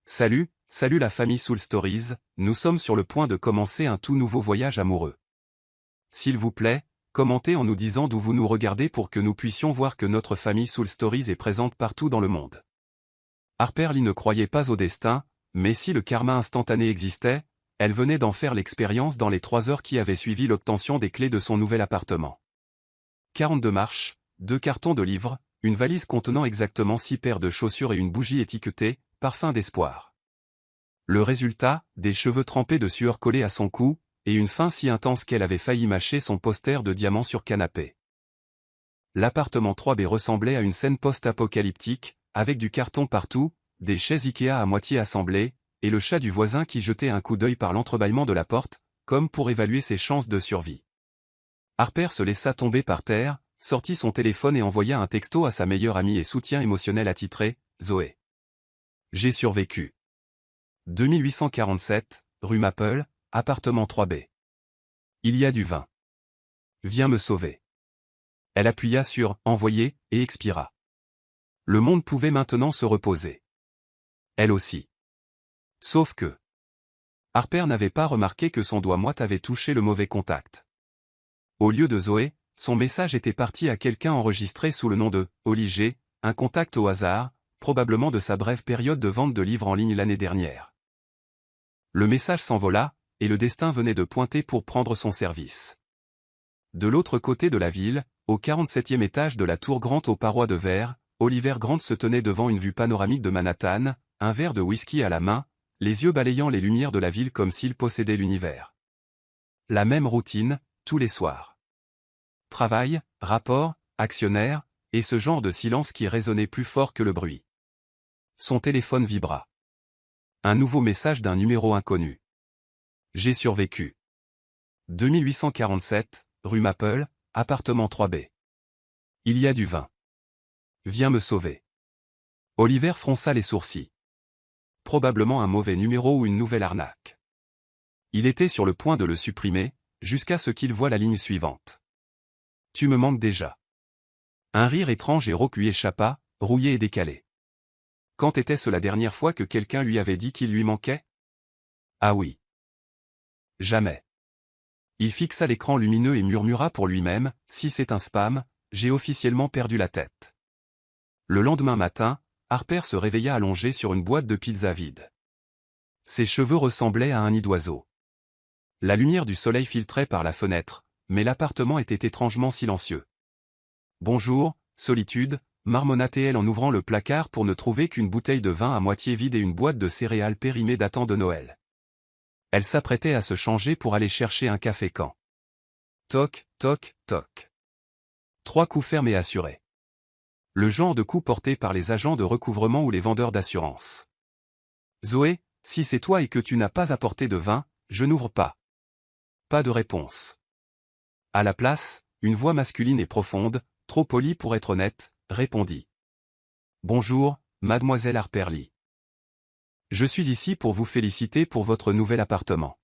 Salut la famille Soul Stories, nous sommes sur le point de commencer un tout nouveau voyage amoureux. S'il vous plaît, commentez en nous disant d'où vous nous regardez pour que nous puissions voir que notre famille Soul Stories est présente partout dans le monde. Harper Lee ne croyait pas au destin, mais si le karma instantané existait, elle venait d'en faire l'expérience dans les 3 heures qui avaient suivi l'obtention des clés de son nouvel appartement. 42 marches, 2 cartons de livres, une valise contenant exactement 6 paires de chaussures et une bougie étiquetée « Parfum d'espoir ». Le résultat, des cheveux trempés de sueur collés à son cou, et une faim si intense qu'elle avait failli mâcher son poster de diamant sur canapé. L'appartement 3B ressemblait à une scène post-apocalyptique, avec du carton partout, des chaises Ikea à moitié assemblées, et le chat du voisin qui jetait un coup d'œil par l'entrebâillement de la porte, comme pour évaluer ses chances de survie. Harper se laissa tomber par terre, sortit son téléphone et envoya un texto à sa meilleure amie et soutien émotionnel attitré, Zoé. J'ai survécu. 2847, rue Maple, appartement 3B. Il y a du vin. Viens me sauver. Elle appuya sur « Envoyer » et expira. Le monde pouvait maintenant se reposer. Elle aussi. Sauf que Harper n'avait pas remarqué que son doigt moite avait touché le mauvais contact. Au lieu de Zoé, son message était parti à quelqu'un enregistré sous le nom de « Oli G », un contact au hasard, probablement de sa brève période de vente de livres en ligne l'année dernière. Le message s'envola, et le destin venait de pointer pour prendre son service. De l'autre côté de la ville, au 47e étage de la tour Grant aux parois de verre, Oliver Grant se tenait devant une vue panoramique de Manhattan, un verre de whisky à la main, les yeux balayant les lumières de la ville comme s'il possédait l'univers. La même routine, tous les soirs. Travail, rapport, actionnaire, et ce genre de silence qui résonnait plus fort que le bruit. Son téléphone vibra. Un nouveau message d'un numéro inconnu. J'ai survécu. 2847, rue Maple, appartement 3B. Il y a du vin. Viens me sauver. Oliver fronça les sourcils. Probablement un mauvais numéro ou une nouvelle arnaque. Il était sur le point de le supprimer, jusqu'à ce qu'il voie la ligne suivante. Tu me manques déjà. Un rire étrange et rauque lui échappa, rouillé et décalé. Quand était-ce la dernière fois que quelqu'un lui avait dit qu'il lui manquait? Ah oui. Jamais. Il fixa l'écran lumineux et murmura pour lui-même, si c'est un spam, j'ai officiellement perdu la tête. Le lendemain matin, Harper se réveilla allongé sur une boîte de pizza vide. Ses cheveux ressemblaient à un nid d'oiseau. La lumière du soleil filtrait par la fenêtre, mais l'appartement était étrangement silencieux. Bonjour, solitude, marmonna-t-elle en ouvrant le placard pour ne trouver qu'une bouteille de vin à moitié vide et une boîte de céréales périmées datant de Noël. Elle s'apprêtait à se changer pour aller chercher un café quand. Toc, toc, toc. 3 coups fermes et assurés. Le genre de coup porté par les agents de recouvrement ou les vendeurs d'assurance. Zoé, si c'est toi et que tu n'as pas apporté de vin, je n'ouvre pas. Pas de réponse. À la place, une voix masculine et profonde, trop polie pour être honnête, répondit. Bonjour, mademoiselle Harper Lee. Je suis ici pour vous féliciter pour votre nouvel appartement.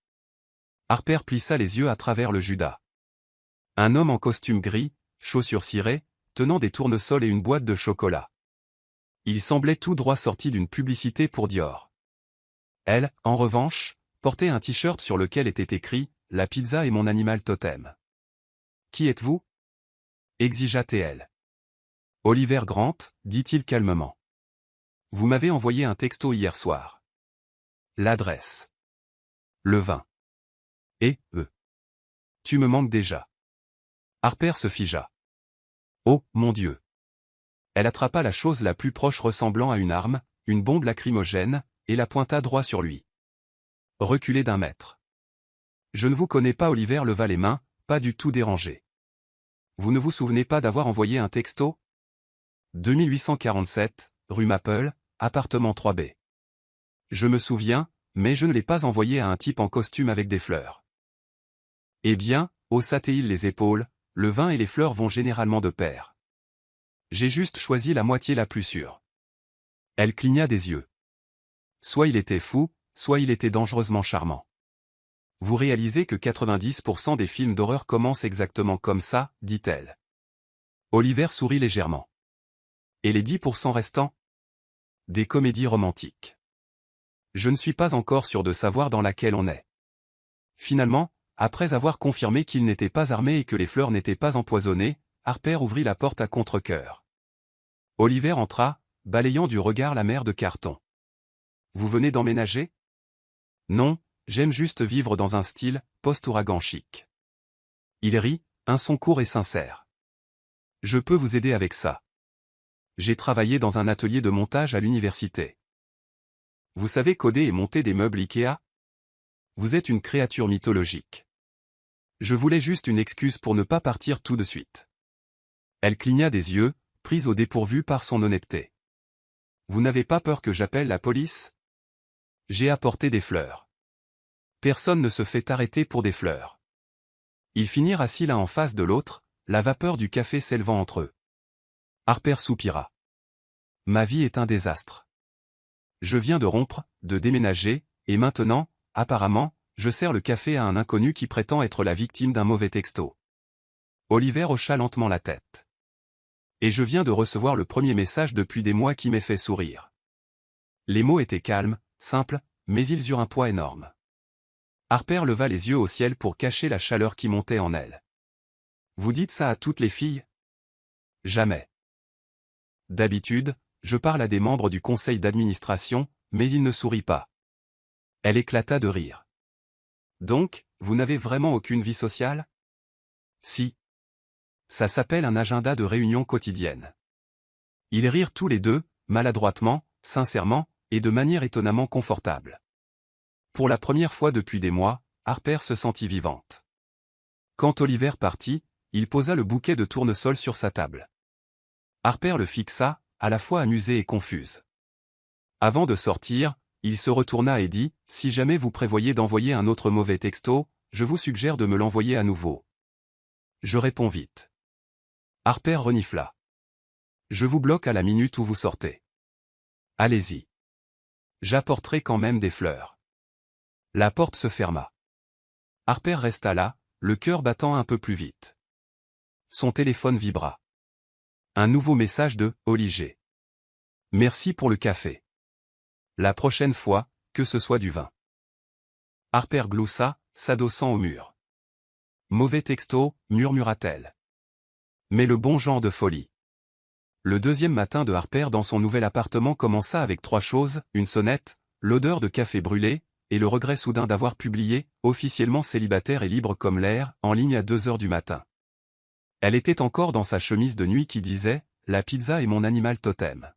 Harper plissa les yeux à travers le judas. Un homme en costume gris, chaussures cirées, tenant des tournesols et une boîte de chocolat. Il semblait tout droit sorti d'une publicité pour Dior. Elle, en revanche, portait un t-shirt sur lequel était écrit « La pizza est mon animal totem ». Qui êtes-vous? Exigea-t-elle. Oliver Grant, dit-il calmement. Vous m'avez envoyé un texto hier soir. L'adresse. Le vin. Tu me manques déjà. Harper se figea. Oh, mon Dieu. Elle attrapa la chose la plus proche ressemblant à une arme, une bombe lacrymogène, et la pointa droit sur lui. Reculez d'1 mètre. Je ne vous connais pas. Oliver leva les mains, pas du tout dérangé. Vous ne vous souvenez pas d'avoir envoyé un texto? 2847, rue Maple, appartement 3B. Je me souviens, mais je ne l'ai pas envoyé à un type en costume avec des fleurs. Eh bien, haussa-t-il les épaules, le vin et les fleurs vont généralement de pair. J'ai juste choisi la moitié la plus sûre. Elle cligna des yeux. Soit il était fou, soit il était dangereusement charmant. Vous réalisez que 90% des films d'horreur commencent exactement comme ça, dit-elle. Oliver sourit légèrement. Et les 10% restants? Des comédies romantiques. Je ne suis pas encore sûr de savoir dans laquelle on est. Finalement, après avoir confirmé qu'il n'était pas armé et que les fleurs n'étaient pas empoisonnées, Harper ouvrit la porte à contre-cœur. Oliver entra, balayant du regard la mer de carton. « Vous venez d'emménager ?»« Non, j'aime juste vivre dans un style post-ouragan chic. » Il rit, un son court et sincère. « Je peux vous aider avec ça. J'ai travaillé dans un atelier de montage à l'université. Vous savez coder et monter des meubles Ikea? Vous êtes une créature mythologique. Je voulais juste une excuse pour ne pas partir tout de suite. » Elle cligna des yeux, prise au dépourvu par son honnêteté. « Vous n'avez pas peur que j'appelle la police? J'ai apporté des fleurs. » Personne ne se fait arrêter pour des fleurs. Ils finirent assis l'un en face de l'autre, la vapeur du café s'élevant entre eux. Harper soupira. « Ma vie est un désastre. Je viens de rompre, de déménager, et maintenant, apparemment, je sers le café à un inconnu qui prétend être la victime d'un mauvais texto. » Oliver hocha lentement la tête. « Et je viens de recevoir le premier message depuis des mois qui m'ait fait sourire. » Les mots étaient calmes, simples, mais ils eurent un poids énorme. Harper leva les yeux au ciel pour cacher la chaleur qui montait en elle. « Vous dites ça à toutes les filles? » Jamais. D'habitude, je parle à des membres du conseil d'administration, mais il ne sourit pas. Elle éclata de rire. « Donc, vous n'avez vraiment aucune vie sociale? » Si. Ça s'appelle un agenda de réunion quotidienne. Ils rirent tous les deux, maladroitement, sincèrement, et de manière étonnamment confortable. Pour la première fois depuis des mois, Harper se sentit vivante. Quand Oliver partit, il posa le bouquet de tournesol sur sa table. Harper le fixa, à la fois amusée et confuse. Avant de sortir, il se retourna et dit « Si jamais vous prévoyez d'envoyer un autre mauvais texto, je vous suggère de me l'envoyer à nouveau. Je réponds vite. » Harper renifla. « Je vous bloque à la minute où vous sortez. Allez-y. J'apporterai quand même des fleurs. » La porte se ferma. Harper resta là, le cœur battant un peu plus vite. Son téléphone vibra. Un nouveau message de Oliger. « Merci pour le café. La prochaine fois, que ce soit du vin. » Harper gloussa, s'adossant au mur. « Mauvais texto, murmura-t-elle. Mais le bon genre de folie. » Le deuxième matin de Harper dans son nouvel appartement commença avec trois choses, une sonnette, l'odeur de café brûlé, et le regret soudain d'avoir publié, officiellement célibataire et libre comme l'air, en ligne à 2 heures du matin. Elle était encore dans sa chemise de nuit qui disait « La pizza est mon animal totem ».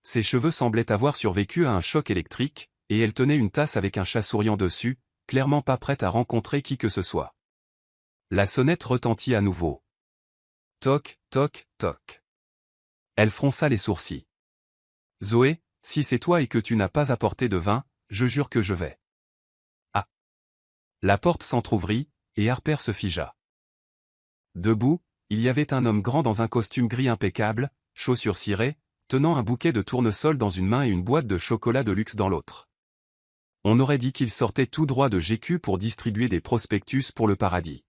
Ses cheveux semblaient avoir survécu à un choc électrique, et elle tenait une tasse avec un chat souriant dessus, clairement pas prête à rencontrer qui que ce soit. La sonnette retentit à nouveau. Toc, toc, toc. Elle fronça les sourcils. « Zoé, si c'est toi et que tu n'as pas apporté de vin, je jure que je vais. » Ah. La porte s'entr'ouvrit, et Harper se figea. Debout, il y avait un homme grand dans un costume gris impeccable, chaussures cirées, tenant un bouquet de tournesol dans une main et une boîte de chocolat de luxe dans l'autre. On aurait dit qu'il sortait tout droit de GQ pour distribuer des prospectus pour le paradis.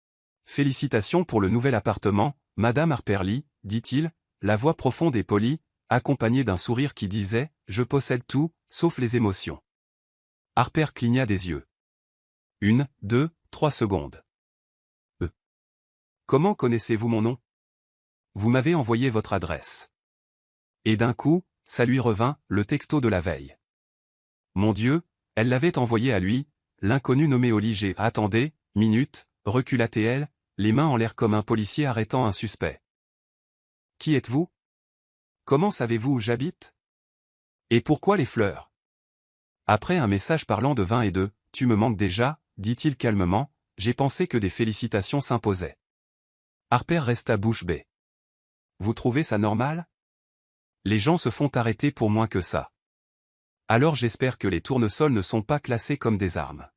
« Félicitations pour le nouvel appartement, Madame Harper Lee, dit-il, la voix profonde et polie, accompagnée d'un sourire qui disait « Je possède tout, sauf les émotions. » Harper cligna des yeux. 1, 2, 3 secondes. Comment connaissez-vous mon nom? Vous m'avez envoyé votre adresse. Et d'un coup, ça lui revint, le texto de la veille. Mon Dieu, elle l'avait envoyé à lui, l'inconnu nommé Oliger. Attendez, minute, recula-t-elle, les mains en l'air comme un policier arrêtant un suspect. Qui êtes-vous? Comment savez-vous où j'habite? Et pourquoi les fleurs? Après un message parlant de vin et de « Tu me manques déjà », dit-il calmement, j'ai pensé que des félicitations s'imposaient. Harper resta bouche bée. Vous trouvez ça normal? Les gens se font arrêter pour moins que ça. Alors j'espère que les tournesols ne sont pas classés comme des armes.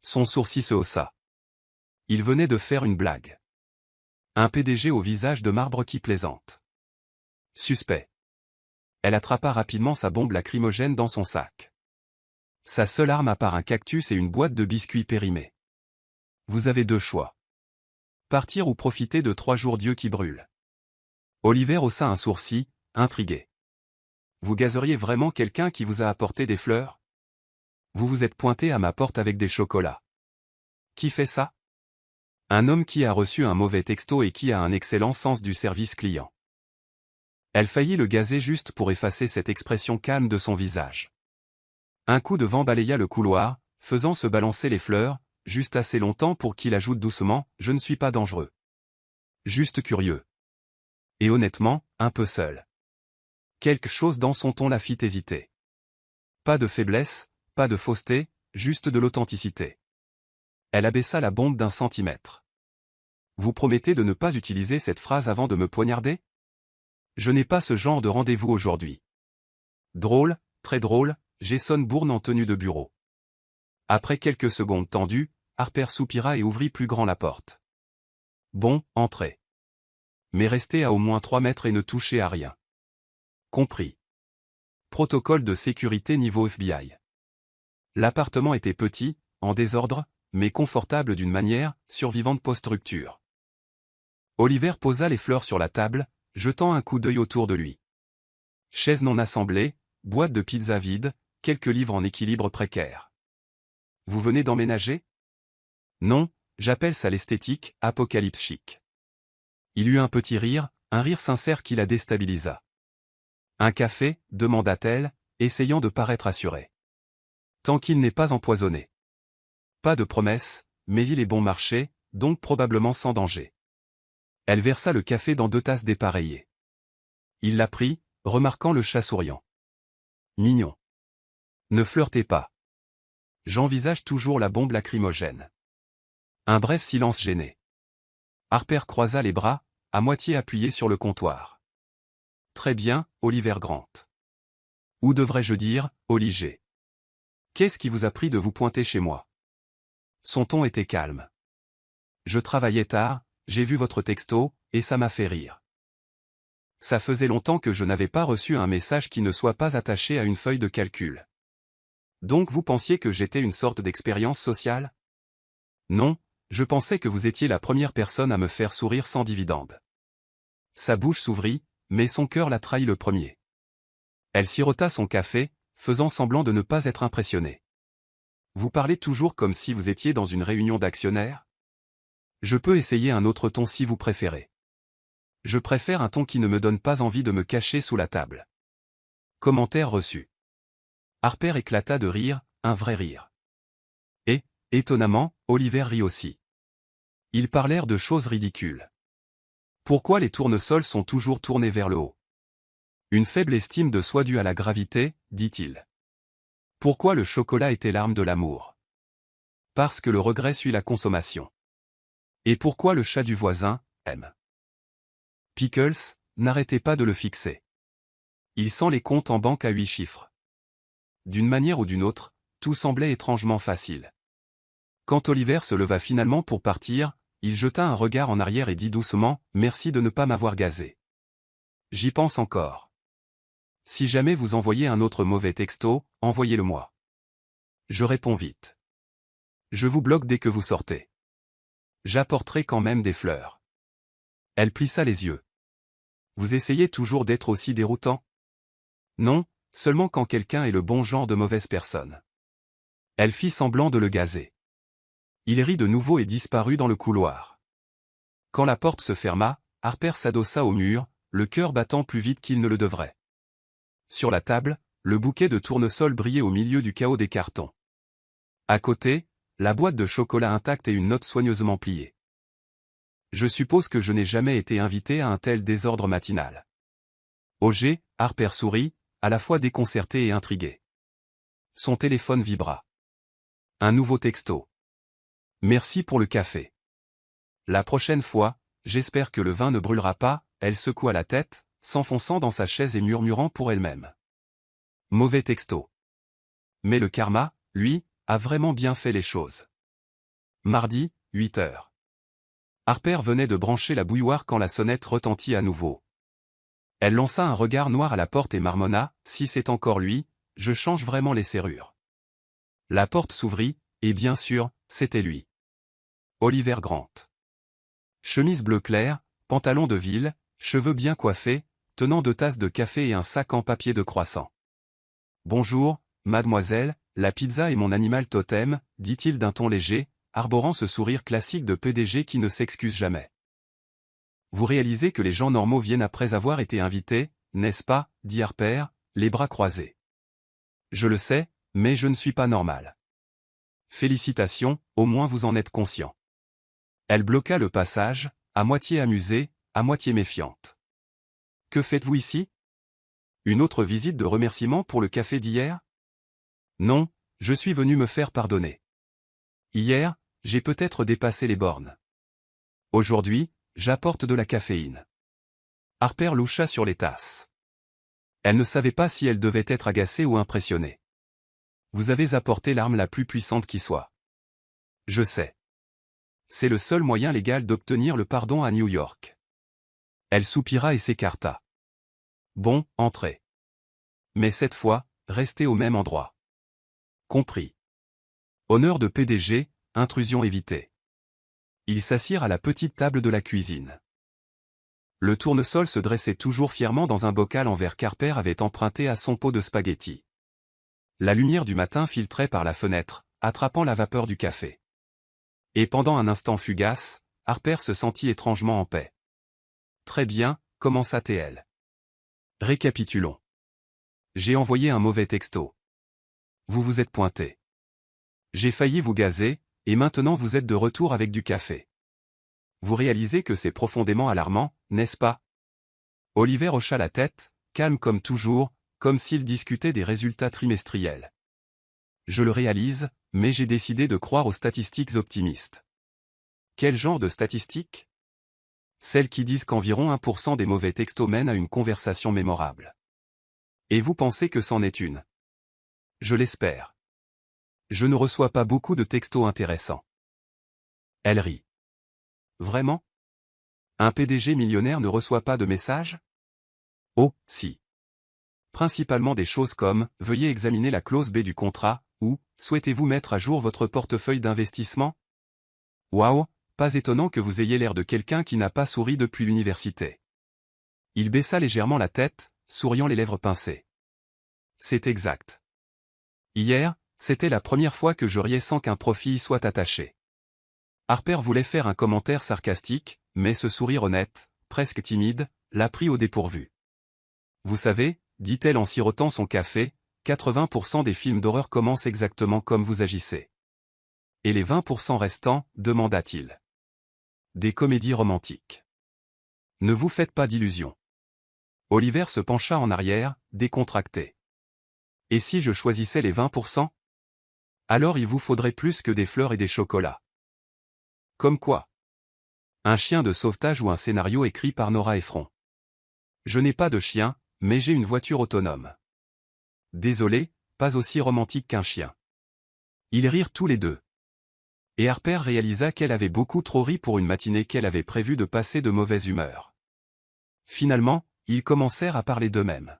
Son sourcil se haussa. Il venait de faire une blague. Un PDG au visage de marbre qui plaisante. Suspect. Elle attrapa rapidement sa bombe lacrymogène dans son sac. Sa seule arme à part un cactus et une boîte de biscuits périmés. Vous avez deux choix. Partir ou profiter de 3 jours Dieu qui brûle. Oliver haussa un sourcil, intrigué. Vous gazeriez vraiment quelqu'un qui vous a apporté des fleurs? Vous vous êtes pointé à ma porte avec des chocolats. Qui fait ça? Un homme qui a reçu un mauvais texto et qui a un excellent sens du service client. Elle faillit le gazer juste pour effacer cette expression calme de son visage. Un coup de vent balaya le couloir, faisant se balancer les fleurs, juste assez longtemps pour qu'il ajoute doucement « Je ne suis pas dangereux. Juste curieux. » Et honnêtement, un peu seul. Quelque chose dans son ton la fit hésiter. Pas de faiblesse, pas de fausseté, juste de l'authenticité. Elle abaissa la bombe d'1 centimètre. Vous promettez de ne pas utiliser cette phrase avant de me poignarder? Je n'ai pas ce genre de rendez-vous aujourd'hui. Drôle, très drôle, Jason Bourne en tenue de bureau. Après quelques secondes tendues, Harper soupira et ouvrit plus grand la porte. Bon, entrez. Mais restez à au moins 3 mètres et ne touchez à rien. Compris. Protocole de sécurité niveau FBI. L'appartement était petit, en désordre, mais confortable d'une manière, survivante post-rupture. Oliver posa les fleurs sur la table, jetant un coup d'œil autour de lui. Chaises non assemblées, boîte de pizza vide, quelques livres en équilibre précaire. Vous venez d'emménager? Non, j'appelle ça l'esthétique, apocalypse chic. Il eut un petit rire, un rire sincère qui la déstabilisa. Un café, demanda-t-elle, essayant de paraître assurée. Tant qu'il n'est pas empoisonné. Pas de promesse, mais il est bon marché, donc probablement sans danger. Elle versa le café dans 2 tasses dépareillées. Il la prit, remarquant le chat souriant. Mignon. Ne flirtez pas. J'envisage toujours la bombe lacrymogène. Un bref silence gêné. Harper croisa les bras, à moitié appuyé sur le comptoir. Très bien, Oliver Grant. Ou devrais-je dire, Oliger. Qu'est-ce qui vous a pris de vous pointer chez moi? Son ton était calme. Je travaillais tard, j'ai vu votre texto, et ça m'a fait rire. Ça faisait longtemps que je n'avais pas reçu un message qui ne soit pas attaché à une feuille de calcul. Donc vous pensiez que j'étais une sorte d'expérience sociale? Non, je pensais que vous étiez la première personne à me faire sourire sans dividende. Sa bouche s'ouvrit, mais son cœur la trahit le premier. Elle sirota son café, faisant semblant de ne pas être impressionnée. Vous parlez toujours comme si vous étiez dans une réunion d'actionnaires? Je peux essayer un autre ton si vous préférez. Je préfère un ton qui ne me donne pas envie de me cacher sous la table. Commentaire reçu. Harper éclata de rire, un vrai rire. Et, étonnamment, Oliver rit aussi. Ils parlèrent de choses ridicules. Pourquoi les tournesols sont toujours tournés vers le haut? Une faible estime de soi due à la gravité, dit-il. Pourquoi le chocolat était l'arme de l'amour? Parce que le regret suit la consommation. Et pourquoi le chat du voisin aime? Pickles, n'arrêtez pas de le fixer. Il sent les comptes en banque à 8 chiffres. D'une manière ou d'une autre, tout semblait étrangement facile. Quand Oliver se leva finalement pour partir, il jeta un regard en arrière et dit doucement « Merci de ne pas m'avoir gazé. J'y pense encore. Si jamais vous envoyez un autre mauvais texto, envoyez-le-moi. Je réponds vite. Je vous bloque dès que vous sortez. J'apporterai quand même des fleurs. » Elle plissa les yeux. Vous essayez toujours d'être aussi déroutant? Non, seulement quand quelqu'un est le bon genre de mauvaise personne. Elle fit semblant de le gazer. Il rit de nouveau et disparut dans le couloir. Quand la porte se ferma, Harper s'adossa au mur, le cœur battant plus vite qu'il ne le devrait. Sur la table, le bouquet de tournesol brillait au milieu du chaos des cartons. À côté, la boîte de chocolat intacte et une note soigneusement pliée. Je suppose que je n'ai jamais été invité à un tel désordre matinal. Auger, Harper sourit, à la fois déconcerté et intrigué. Son téléphone vibra. Un nouveau texto. Merci pour le café. La prochaine fois, j'espère que le vin ne brûlera pas, elle secoua la tête, s'enfonçant dans sa chaise et murmurant pour elle-même. Mauvais texto. Mais le karma, lui, a vraiment bien fait les choses. Mardi, 8 heures. Harper venait de brancher la bouilloire quand la sonnette retentit à nouveau. Elle lança un regard noir à la porte et marmonna, si c'est encore lui, je change vraiment les serrures. La porte s'ouvrit, et bien sûr, c'était lui. Oliver Grant. Chemise bleu clair, pantalon de ville, cheveux bien coiffés, tenant 2 tasses de café et un sac en papier de croissant. Bonjour, mademoiselle, la pizza est mon animal totem, dit-il d'un ton léger, arborant ce sourire classique de PDG qui ne s'excuse jamais. Vous réalisez que les gens normaux viennent après avoir été invités, n'est-ce pas, dit Harper, les bras croisés. Je le sais, mais je ne suis pas normal. Félicitations, au moins vous en êtes conscient. Elle bloqua le passage, à moitié amusée, à moitié méfiante. Que faites-vous ici? Une autre visite de remerciement pour le café d'hier? Non, je suis venu me faire pardonner. Hier, j'ai peut-être dépassé les bornes. Aujourd'hui, j'apporte de la caféine. Harper loucha sur les tasses. Elle ne savait pas si elle devait être agacée ou impressionnée. Vous avez apporté l'arme la plus puissante qui soit. Je sais. C'est le seul moyen légal d'obtenir le pardon à New York. Elle soupira et s'écarta. Bon, entrez. Mais cette fois, restez au même endroit. Compris. Honneur de PDG, intrusion évitée. Ils s'assirent à la petite table de la cuisine. Le tournesol se dressait toujours fièrement dans un bocal en verre qu'Harper avait emprunté à son pot de spaghettis. La lumière du matin filtrait par la fenêtre, attrapant la vapeur du café. Et pendant un instant fugace, Harper se sentit étrangement en paix. Très bien, commença-t-elle. Récapitulons. J'ai envoyé un mauvais texto. Vous vous êtes pointé. J'ai failli vous gazer, et maintenant vous êtes de retour avec du café. Vous réalisez que c'est profondément alarmant, n'est-ce pas? Oliver hocha la tête, calme comme toujours, comme s'il discutait des résultats trimestriels. Je le réalise, mais j'ai décidé de croire aux statistiques optimistes. Quel genre de statistiques? Celles qui disent qu'environ 1% des mauvais textos mènent à une conversation mémorable. Et vous pensez que c'en est une? Je l'espère. Je ne reçois pas beaucoup de textos intéressants. Elle rit. Vraiment? Un PDG millionnaire ne reçoit pas de messages? Oh, si. Principalement des choses comme « Veuillez examiner la clause B du contrat » ou « Souhaitez-vous mettre à jour votre portefeuille d'investissement ?» Waouh, pas étonnant que vous ayez l'air de quelqu'un qui n'a pas souri depuis l'université. Il baissa légèrement la tête, souriant les lèvres pincées. C'est exact. Hier, c'était la première fois que je riais sans qu'un profit y soit attaché. Harper voulait faire un commentaire sarcastique, mais ce sourire honnête, presque timide, l'a pris au dépourvu. Vous savez, dit-elle en sirotant son café, 80% des films d'horreur commencent exactement comme vous agissez. Et les 20% restants, demanda-t-il. Des comédies romantiques. Ne vous faites pas d'illusions. Oliver se pencha en arrière, décontracté. Et si je choisissais les 20%? Alors il vous faudrait plus que des fleurs et des chocolats. Comme quoi? Un chien de sauvetage ou un scénario écrit par Nora Ephron. Je n'ai pas de chien, mais j'ai une voiture autonome. Désolé, pas aussi romantique qu'un chien. Ils rirent tous les deux. Et Harper réalisa qu'elle avait beaucoup trop ri pour une matinée qu'elle avait prévu de passer de mauvaise humeur. Finalement, ils commencèrent à parler d'eux-mêmes.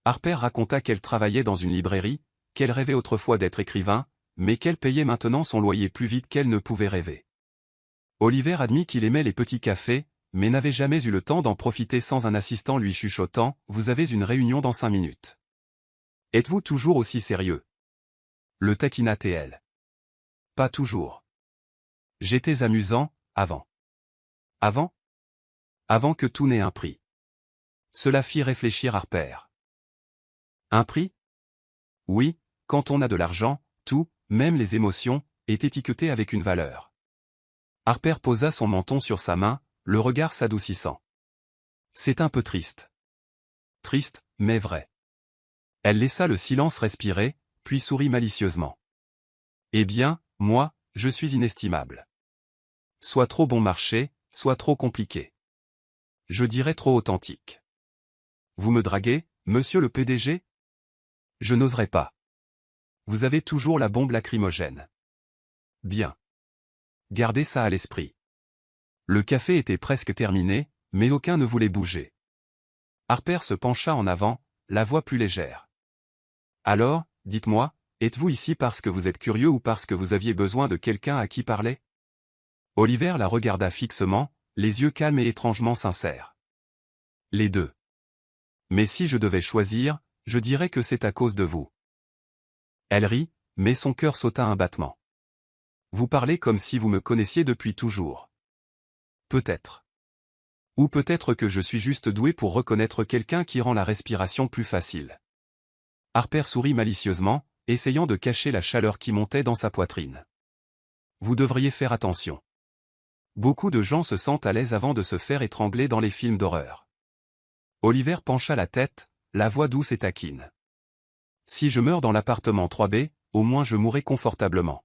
Harper raconta qu'elle travaillait dans une librairie, qu'elle rêvait autrefois d'être écrivain, mais qu'elle payait maintenant son loyer plus vite qu'elle ne pouvait rêver. Oliver admit qu'il aimait les petits cafés, mais n'avait jamais eu le temps d'en profiter sans un assistant lui chuchotant « Vous avez une réunion dans 5 minutes. Êtes-vous toujours aussi sérieux ?» Le taquina-t-elle. Pas toujours. J'étais amusant, avant. Avant? Avant que tout n'ait un prix. Cela fit réfléchir Harper. Un prix? Oui, quand on a de l'argent, tout, même les émotions, est étiqueté avec une valeur. Harper posa son menton sur sa main, le regard s'adoucissant. C'est un peu triste. Triste, mais vrai. Elle laissa le silence respirer, puis sourit malicieusement. Eh bien, moi, je suis inestimable. Soit trop bon marché, soit trop compliqué. Je dirais trop authentique. Vous me draguez, monsieur le PDG? Je n'oserais pas. Vous avez toujours la bombe lacrymogène. Bien. Gardez ça à l'esprit. Le café était presque terminé, mais aucun ne voulait bouger. Harper se pencha en avant, la voix plus légère. Alors, dites-moi, êtes-vous ici parce que vous êtes curieux ou parce que vous aviez besoin de quelqu'un à qui parler? Oliver la regarda fixement, les yeux calmes et étrangement sincères. Les deux. Mais si je devais choisir, je dirais que c'est à cause de vous. Elle rit, mais son cœur sauta un battement. Vous parlez comme si vous me connaissiez depuis toujours. Peut-être. Ou peut-être que je suis juste doué pour reconnaître quelqu'un qui rend la respiration plus facile. Harper sourit malicieusement, essayant de cacher la chaleur qui montait dans sa poitrine. Vous devriez faire attention. Beaucoup de gens se sentent à l'aise avant de se faire étrangler dans les films d'horreur. Oliver pencha la tête, la voix douce et taquine. Si je meurs dans l'appartement 3B, au moins je mourrai confortablement.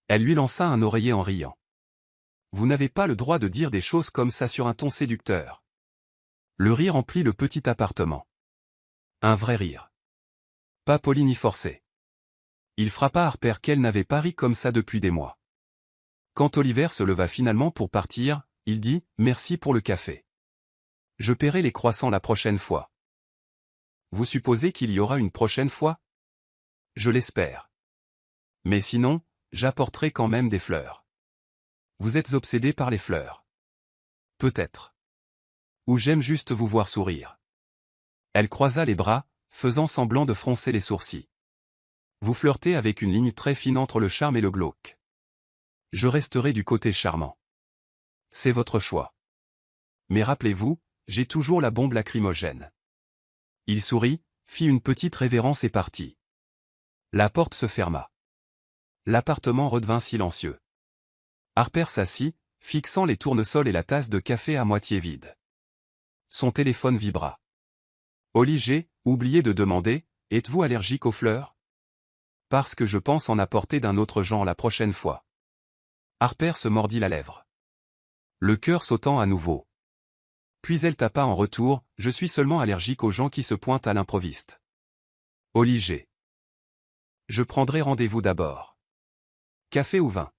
Elle lui lança un oreiller en riant. Vous n'avez pas le droit de dire des choses comme ça sur un ton séducteur. Le rire emplit le petit appartement. Un vrai rire. Pas poli ni forcé. Il frappa Harper qu'elle n'avait pas ri comme ça depuis des mois. Quand Oliver se leva finalement pour partir, il dit « Merci pour le café. Je paierai les croissants la prochaine fois. » Vous supposez qu'il y aura une prochaine fois? Je l'espère. Mais sinon, j'apporterai quand même des fleurs. Vous êtes obsédé par les fleurs. Peut-être. Ou j'aime juste vous voir sourire. Elle croisa les bras, faisant semblant de froncer les sourcils. Vous flirtez avec une ligne très fine entre le charme et le glauque. Je resterai du côté charmant. C'est votre choix. Mais rappelez-vous, j'ai toujours la bombe lacrymogène. Il sourit, fit une petite révérence et partit. La porte se ferma. L'appartement redevint silencieux. Harper s'assit, fixant les tournesols et la tasse de café à moitié vide. Son téléphone vibra. Olivier, oubliez de demander, êtes-vous allergique aux fleurs? Parce que je pense en apporter d'un autre genre la prochaine fois. Harper se mordit la lèvre. Le cœur sautant à nouveau. Puis elle tapa en retour, je suis seulement allergique aux gens qui se pointent à l'improviste. Olivier. Je prendrai rendez-vous d'abord. Café ou vin?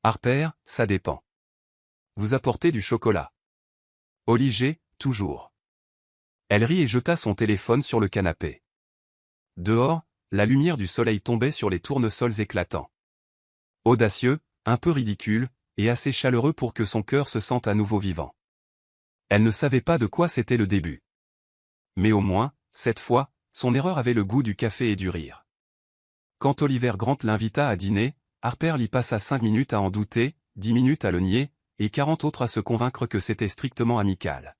Harper, ça dépend. Vous apportez du chocolat. Olivier, toujours. Elle rit et jeta son téléphone sur le canapé. Dehors, la lumière du soleil tombait sur les tournesols éclatants. Audacieux, un peu ridicule, et assez chaleureux pour que son cœur se sente à nouveau vivant. Elle ne savait pas de quoi c'était le début. Mais au moins, cette fois, son erreur avait le goût du café et du rire. Quand Oliver Grant l'invita à dîner, Harper l'y passa 5 minutes à en douter, 10 minutes à le nier, et 40 autres à se convaincre que c'était strictement amical.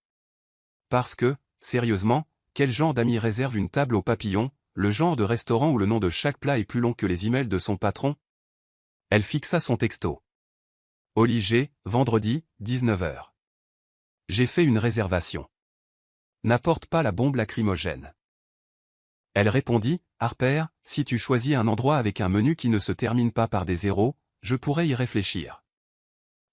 Parce que, sérieusement, quel genre d'ami réserve une table aux papillons, le genre de restaurant où le nom de chaque plat est plus long que les emails de son patron? Elle fixa son texto. Olivier, vendredi, 19h. J'ai fait une réservation. N'apporte pas la bombe lacrymogène. Elle répondit, Harper, si tu choisis un endroit avec un menu qui ne se termine pas par des zéros, je pourrais y réfléchir.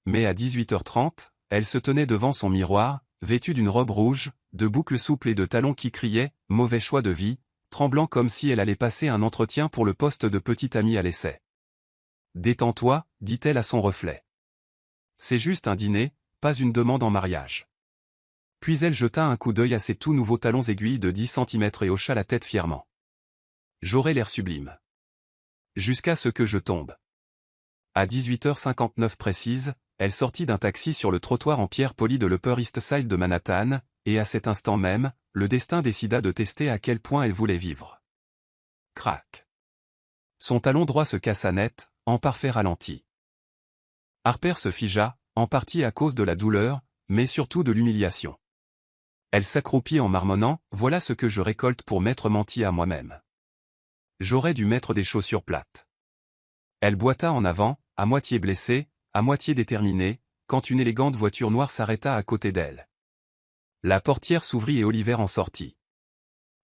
Mais à 18h30, elle se tenait devant son miroir, vêtue d'une robe rouge, de boucles souples et de talons qui criaient « mauvais choix de vie », tremblant comme si elle allait passer un entretien pour le poste de petite amie à l'essai. « Détends-toi », dit-elle à son reflet. « C'est juste un dîner, pas une demande en mariage. » Puis elle jeta un coup d'œil à ses tout nouveaux talons aiguilles de 10 cm et hocha la tête fièrement. « J'aurai l'air sublime. Jusqu'à ce que je tombe. » À 18h59 précise, elle sortit d'un taxi sur le trottoir en pierre polie de l'Upper East Side de Manhattan, et à cet instant même, le destin décida de tester à quel point elle voulait vivre. Crac. Son talon droit se cassa net, en parfait ralenti. Harper se figea, en partie à cause de la douleur, mais surtout de l'humiliation. Elle s'accroupit en marmonnant, voilà ce que je récolte pour m'être menti à moi-même. J'aurais dû mettre des chaussures plates. Elle boita en avant, à moitié blessée, à moitié déterminée, quand une élégante voiture noire s'arrêta à côté d'elle. La portière s'ouvrit et Oliver en sortit.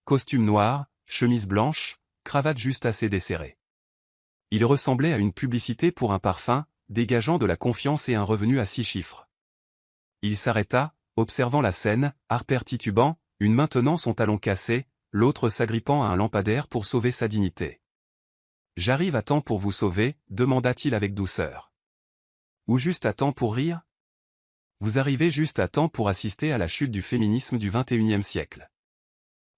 Costume noir, chemise blanche, cravate juste assez desserrée. Il ressemblait à une publicité pour un parfum, dégageant de la confiance et un revenu à 6 chiffres. Il s'arrêta, observant la scène, Harper titubant, une main tenant son talon cassé, l'autre s'agrippant à un lampadaire pour sauver sa dignité. « J'arrive à temps pour vous sauver », demanda-t-il avec douceur. « Ou juste à temps pour rire ? Vous arrivez juste à temps pour assister à la chute du féminisme du XXIe siècle. »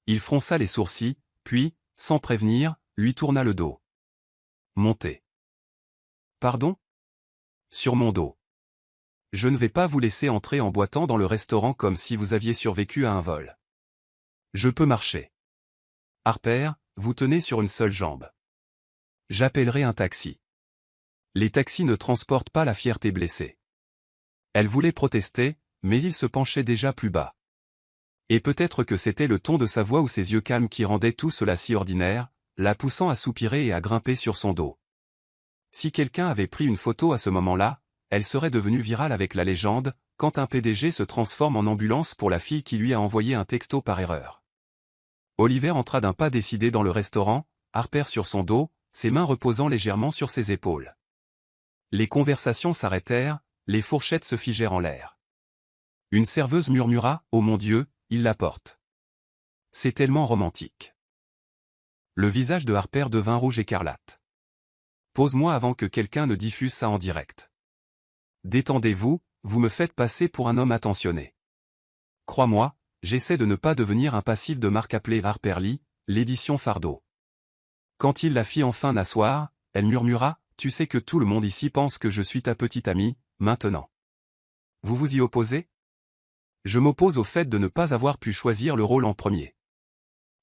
Il fronça les sourcils, puis, sans prévenir, lui tourna le dos. « Montez. »« Pardon ? » ?»« Sur mon dos. Je ne vais pas vous laisser entrer en boitant dans le restaurant comme si vous aviez survécu à un vol. Je peux marcher. Harper, vous tenez sur une seule jambe. J'appellerai un taxi. Les taxis ne transportent pas la fierté blessée. Elle voulait protester, mais il se penchait déjà plus bas. Et peut-être que c'était le ton de sa voix ou ses yeux calmes qui rendaient tout cela si ordinaire, la poussant à soupirer et à grimper sur son dos. Si quelqu'un avait pris une photo à ce moment-là, elle serait devenue virale avec la légende, quand un PDG se transforme en ambulance pour la fille qui lui a envoyé un texto par erreur. Oliver entra d'un pas décidé dans le restaurant, Harper sur son dos, ses mains reposant légèrement sur ses épaules. Les conversations s'arrêtèrent, les fourchettes se figèrent en l'air. Une serveuse murmura « Oh mon Dieu, il la porte. C'est tellement romantique. » Le visage de Harper devint rouge écarlate. « Pose-moi avant que quelqu'un ne diffuse ça en direct. Détendez-vous, vous me faites passer pour un homme attentionné. Crois-moi, j'essaie de ne pas devenir un passif de marque appelée Harper Lee, l'édition Fardeau. » Quand il la fit enfin n'asseoir, elle murmura « Tu sais que tout le monde ici pense que je suis ta petite amie, maintenant. Vous vous y opposez ? » Je m'oppose au fait de ne pas avoir pu choisir le rôle en premier.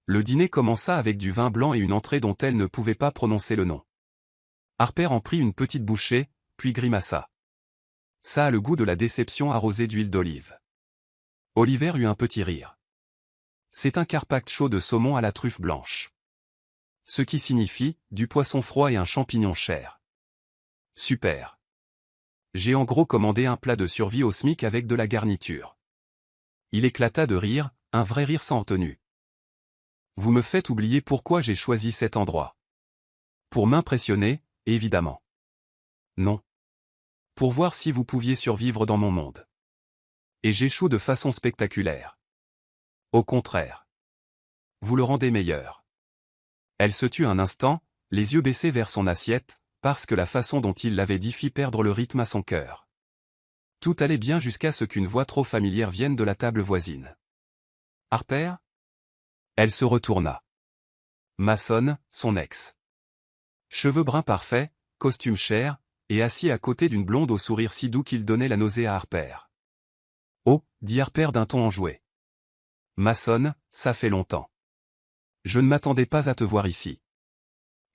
Le dîner commença avec du vin blanc et une entrée dont elle ne pouvait pas prononcer le nom. Harper en prit une petite bouchée, puis grimaça. Ça a le goût de la déception arrosée d'huile d'olive. Oliver eut un petit rire. C'est un carpaccio de saumon à la truffe blanche. Ce qui signifie du poisson froid et un champignon chair. Super. J'ai en gros commandé un plat de survie au SMIC avec de la garniture. Il éclata de rire, un vrai rire sans retenue. Vous me faites oublier pourquoi j'ai choisi cet endroit. Pour m'impressionner, évidemment. Non. Pour voir si vous pouviez survivre dans mon monde. Et j'échoue de façon spectaculaire. Au contraire. Vous le rendez meilleur. Elle se tut un instant, les yeux baissés vers son assiette, parce que la façon dont il l'avait dit fit perdre le rythme à son cœur. Tout allait bien jusqu'à ce qu'une voix trop familière vienne de la table voisine. Harper ? Elle se retourna. Mason, son ex. Cheveux bruns parfaits, costume cher, et assis à côté d'une blonde au sourire si doux qu'il donnait la nausée à Harper. Oh, dit Harper d'un ton enjoué. Mason, ça fait longtemps. Je ne m'attendais pas à te voir ici.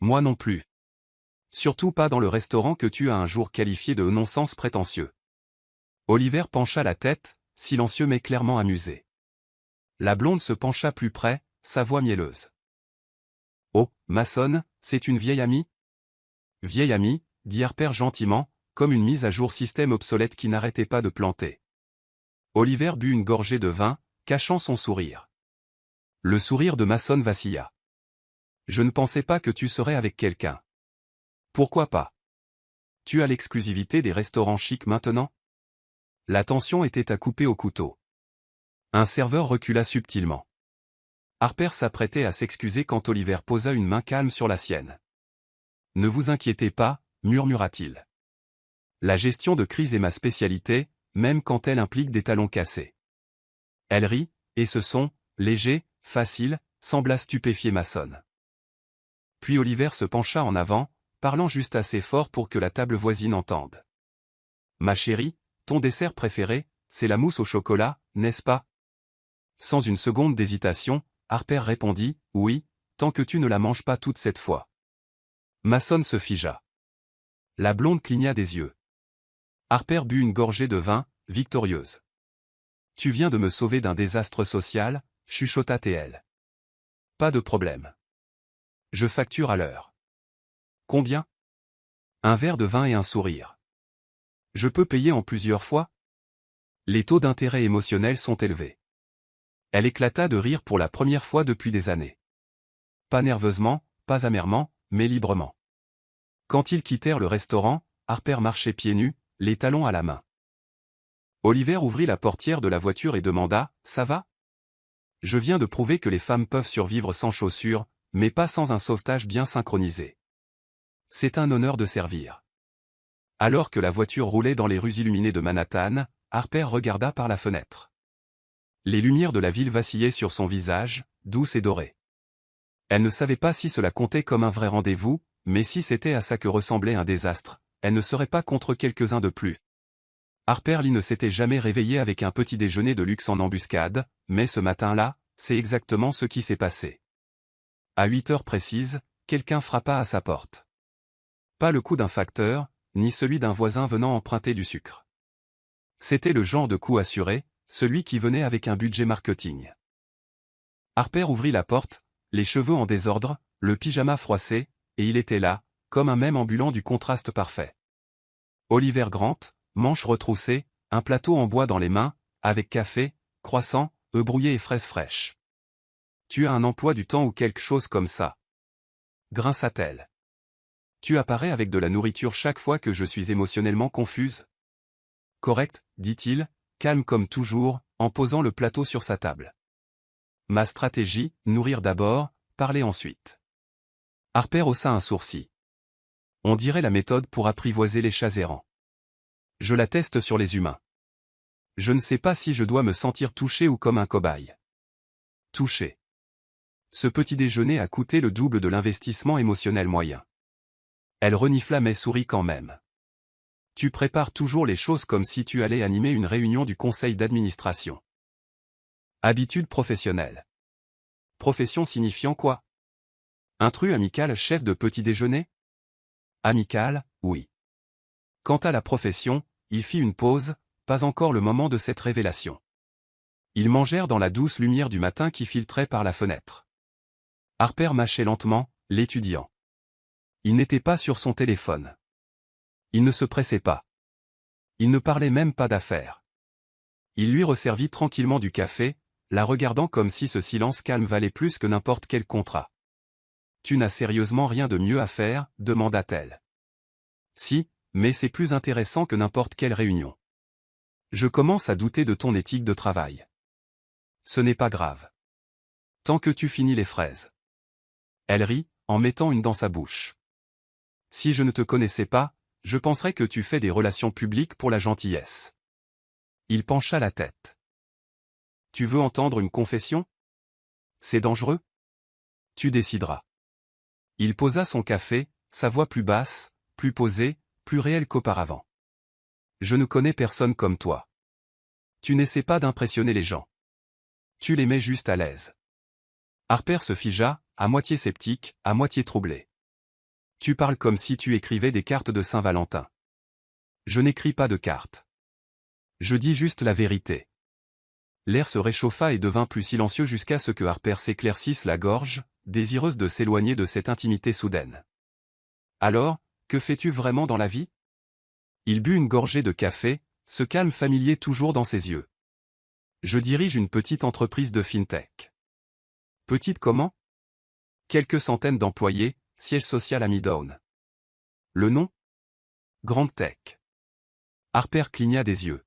Moi non plus. Surtout pas dans le restaurant que tu as un jour qualifié de non-sens prétentieux. Oliver pencha la tête, silencieux mais clairement amusé. La blonde se pencha plus près, sa voix mielleuse. Oh, Mason, c'est une vieille amie ? Vieille amie, dit Harper gentiment, comme une mise à jour système obsolète qui n'arrêtait pas de planter. Oliver but une gorgée de vin, cachant son sourire. Le sourire de Mason vacilla. Je ne pensais pas que tu serais avec quelqu'un. Pourquoi pas ? Tu as l'exclusivité des restaurants chics maintenant ? La tension était à couper au couteau. Un serveur recula subtilement. Harper s'apprêtait à s'excuser quand Oliver posa une main calme sur la sienne. Ne vous inquiétez pas, murmura-t-il. La gestion de crise est ma spécialité, même quand elle implique des talons cassés. Elle rit, et ce son, léger, facile, sembla stupéfier Mason. Puis Oliver se pencha en avant, parlant juste assez fort pour que la table voisine entende. Ma chérie, ton dessert préféré, c'est la mousse au chocolat, n'est-ce pas ? Sans une seconde d'hésitation, Harper répondit, oui, tant que tu ne la manges pas toute cette fois. Mason se figea. La blonde cligna des yeux. Harper but une gorgée de vin, victorieuse. Tu viens de me sauver d'un désastre social, chuchota-t-elle. Pas de problème. Je facture à l'heure. Combien ? Un verre de vin et un sourire. Je peux payer en plusieurs fois ? Les taux d'intérêt émotionnels sont élevés. Elle éclata de rire pour la première fois depuis des années. Pas nerveusement, pas amèrement, mais librement. Quand ils quittèrent le restaurant, Harper marchait pieds nus, les talons à la main. Oliver ouvrit la portière de la voiture et demanda « Ça va ? Je viens de prouver que les femmes peuvent survivre sans chaussures, mais pas sans un sauvetage bien synchronisé. C'est un honneur de servir. » Alors que la voiture roulait dans les rues illuminées de Manhattan, Harper regarda par la fenêtre. Les lumières de la ville vacillaient sur son visage, douce et dorée. Elle ne savait pas si cela comptait comme un vrai rendez-vous, mais si c'était à ça que ressemblait un désastre, elle ne serait pas contre quelques-uns de plus. Harper Lee ne s'était jamais réveillé avec un petit déjeuner de luxe en embuscade, mais ce matin-là, c'est exactement ce qui s'est passé. À 8 heures précises, quelqu'un frappa à sa porte. Pas le coup d'un facteur, ni celui d'un voisin venant emprunter du sucre. C'était le genre de coup assuré, celui qui venait avec un budget marketing. Harper ouvrit la porte, les cheveux en désordre, le pyjama froissé, et il était là, comme un mème ambulant du contraste parfait. Oliver Grant, manches retroussées, un plateau en bois dans les mains, avec café, croissant, œufs brouillés et fraises fraîches. Tu as un emploi du temps ou quelque chose comme ça. Grinça-t-elle. Tu apparais avec de la nourriture chaque fois que je suis émotionnellement confuse. Correct, dit-il, calme comme toujours, en posant le plateau sur sa table. Ma stratégie, nourrir d'abord, parler ensuite. Harper haussa un sourcil. On dirait la méthode pour apprivoiser les chats errants. Je la teste sur les humains. Je ne sais pas si je dois me sentir touché ou comme un cobaye. Touché. Ce petit déjeuner a coûté le double de l'investissement émotionnel moyen. Elle renifla mais sourit quand même. Tu prépares toujours les choses comme si tu allais animer une réunion du conseil d'administration. Habitude professionnelle. Profession signifiant quoi? Intrus amical chef de petit déjeuner? Amical, oui. Quant à la profession, il fit une pause, pas encore le moment de cette révélation. Ils mangèrent dans la douce lumière du matin qui filtrait par la fenêtre. Harper mâchait lentement, l'étudiant. Il n'était pas sur son téléphone. Il ne se pressait pas. Il ne parlait même pas d'affaires. Il lui resservit tranquillement du café, la regardant comme si ce silence calme valait plus que n'importe quel contrat. « Tu n'as sérieusement rien de mieux à faire ?» demanda-t-elle. « Si, mais c'est plus intéressant que n'importe quelle réunion. Je commence à douter de ton éthique de travail. » Ce n'est pas grave. Tant que tu finis les fraises. Elle rit, en mettant une dans sa bouche. Si je ne te connaissais pas, je penserais que tu fais des relations publiques pour la gentillesse. Il pencha la tête. Tu veux entendre une confession? C'est dangereux? Tu décideras. Il posa son café, sa voix plus basse, plus posée, plus réelle qu'auparavant. Je ne connais personne comme toi. Tu n'essaies pas d'impressionner les gens. Tu les mets juste à l'aise. Harper se figea, à moitié sceptique, à moitié troublé. Tu parles comme si tu écrivais des cartes de Saint-Valentin. Je n'écris pas de cartes. Je dis juste la vérité. L'air se réchauffa et devint plus silencieux jusqu'à ce que Harper s'éclaircisse la gorge, désireuse de s'éloigner de cette intimité soudaine. Alors, que fais-tu vraiment dans la vie? Il but une gorgée de café, ce calme familier toujours dans ses yeux. Je dirige une petite entreprise de fintech. Petite comment? Quelques centaines d'employés, siège social à Midtown. Le nom? Grande Tech. Harper cligna des yeux.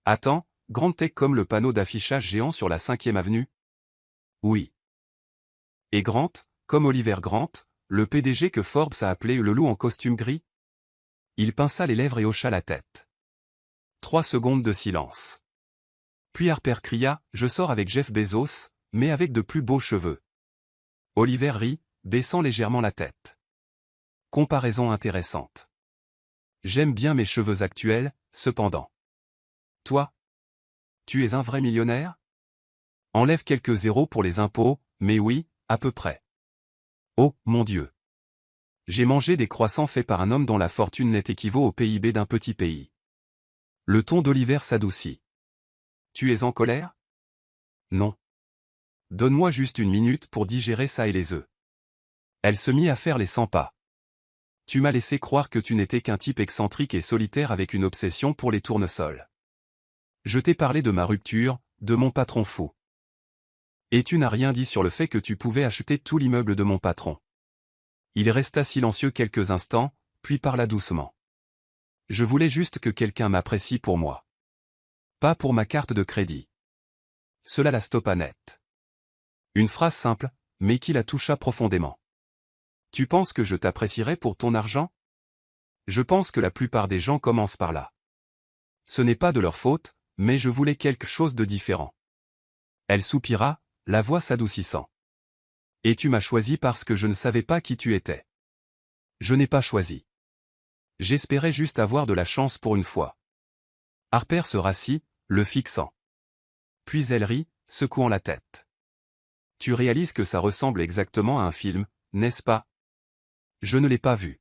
Attends, Grande Tech comme le panneau d'affichage géant sur la 5e avenue? Oui. Et Grant, comme Oliver Grant, le PDG que Forbes a appelé le loup en costume gris? Il pinça les lèvres et hocha la tête. 3 secondes de silence. Puis Harper cria, je sors avec Jeff Bezos, mais avec de plus beaux cheveux. Oliver rit, baissant légèrement la tête. Comparaison intéressante. J'aime bien mes cheveux actuels, cependant. Toi? Tu es un vrai millionnaire? Enlève quelques zéros pour les impôts, mais oui, à peu près. Oh, mon Dieu. J'ai mangé des croissants faits par un homme dont la fortune net équivaut au PIB d'un petit pays. Le ton d'Oliver s'adoucit. Tu es en colère? Non. Donne-moi juste une minute pour digérer ça et les œufs. Elle se mit à faire les 100 pas. Tu m'as laissé croire que tu n'étais qu'un type excentrique et solitaire avec une obsession pour les tournesols. Je t'ai parlé de ma rupture, de mon patron fou. Et tu n'as rien dit sur le fait que tu pouvais acheter tout l'immeuble de mon patron. Il resta silencieux quelques instants, puis parla doucement. Je voulais juste que quelqu'un m'apprécie pour moi. Pas pour ma carte de crédit. Cela la stoppa net. Une phrase simple, mais qui la toucha profondément. Tu penses que je t'apprécierais pour ton argent? Je pense que la plupart des gens commencent par là. Ce n'est pas de leur faute, mais je voulais quelque chose de différent. Elle soupira, la voix s'adoucissant. Et tu m'as choisi parce que je ne savais pas qui tu étais. Je n'ai pas choisi. J'espérais juste avoir de la chance pour une fois. Harper se rassit, le fixant. Puis elle rit, secouant la tête. Tu réalises que ça ressemble exactement à un film, n'est-ce pas? Je ne l'ai pas vu.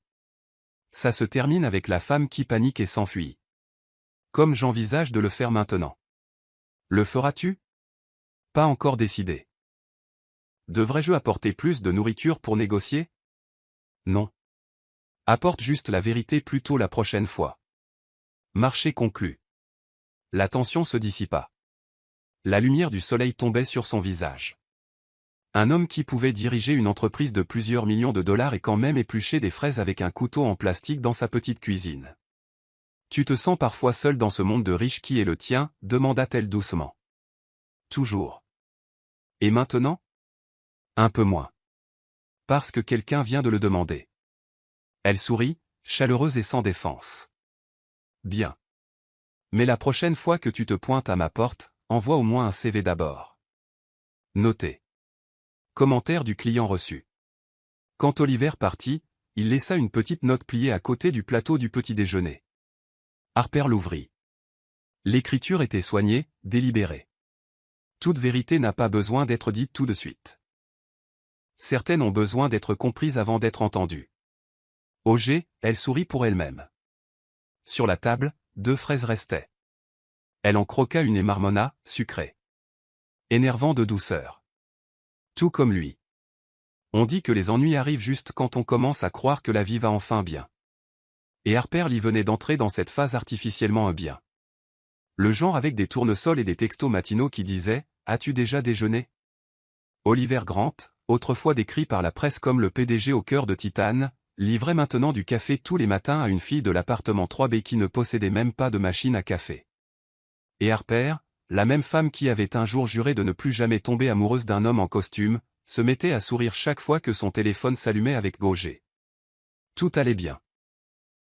Ça se termine avec la femme qui panique et s'enfuit. Comme j'envisage de le faire maintenant. Le feras-tu? Pas encore décidé. Devrais-je apporter plus de nourriture pour négocier? Non. Apporte juste la vérité plutôt la prochaine fois. Marché conclu. La tension se dissipa. La lumière du soleil tombait sur son visage. Un homme qui pouvait diriger une entreprise de plusieurs millions de dollars et quand même éplucher des fraises avec un couteau en plastique dans sa petite cuisine. Tu te sens parfois seul dans ce monde de riches qui est le tien, demanda-t-elle doucement. Toujours. Et maintenant? Un peu moins. Parce que quelqu'un vient de le demander. Elle sourit, chaleureuse et sans défense. Bien. Mais la prochaine fois que tu te pointes à ma porte, envoie au moins un CV d'abord. Noté. Commentaire du client reçu. Quand Oliver partit, il laissa une petite note pliée à côté du plateau du petit déjeuner. Harper l'ouvrit. L'écriture était soignée, délibérée. Toute vérité n'a pas besoin d'être dite tout de suite. Certaines ont besoin d'être comprises avant d'être entendues. Auger, elle sourit pour elle-même. Sur la table, 2 fraises restaient. Elle en croqua une et marmonna, sucrée. Énervant de douceur. Tout comme lui. On dit que les ennuis arrivent juste quand on commence à croire que la vie va enfin bien. Et Harper l'y venait d'entrer dans cette phase artificiellement bien. Le genre avec des tournesols et des textos matinaux qui disaient « As-tu déjà déjeuné ?» Oliver Grant, autrefois décrit par la presse comme le PDG au cœur de Titane, livrait maintenant du café tous les matins à une fille de l'appartement 3B qui ne possédait même pas de machine à café. Et Harper, la même femme qui avait un jour juré de ne plus jamais tomber amoureuse d'un homme en costume, se mettait à sourire chaque fois que son téléphone s'allumait avec Auger. Tout allait bien.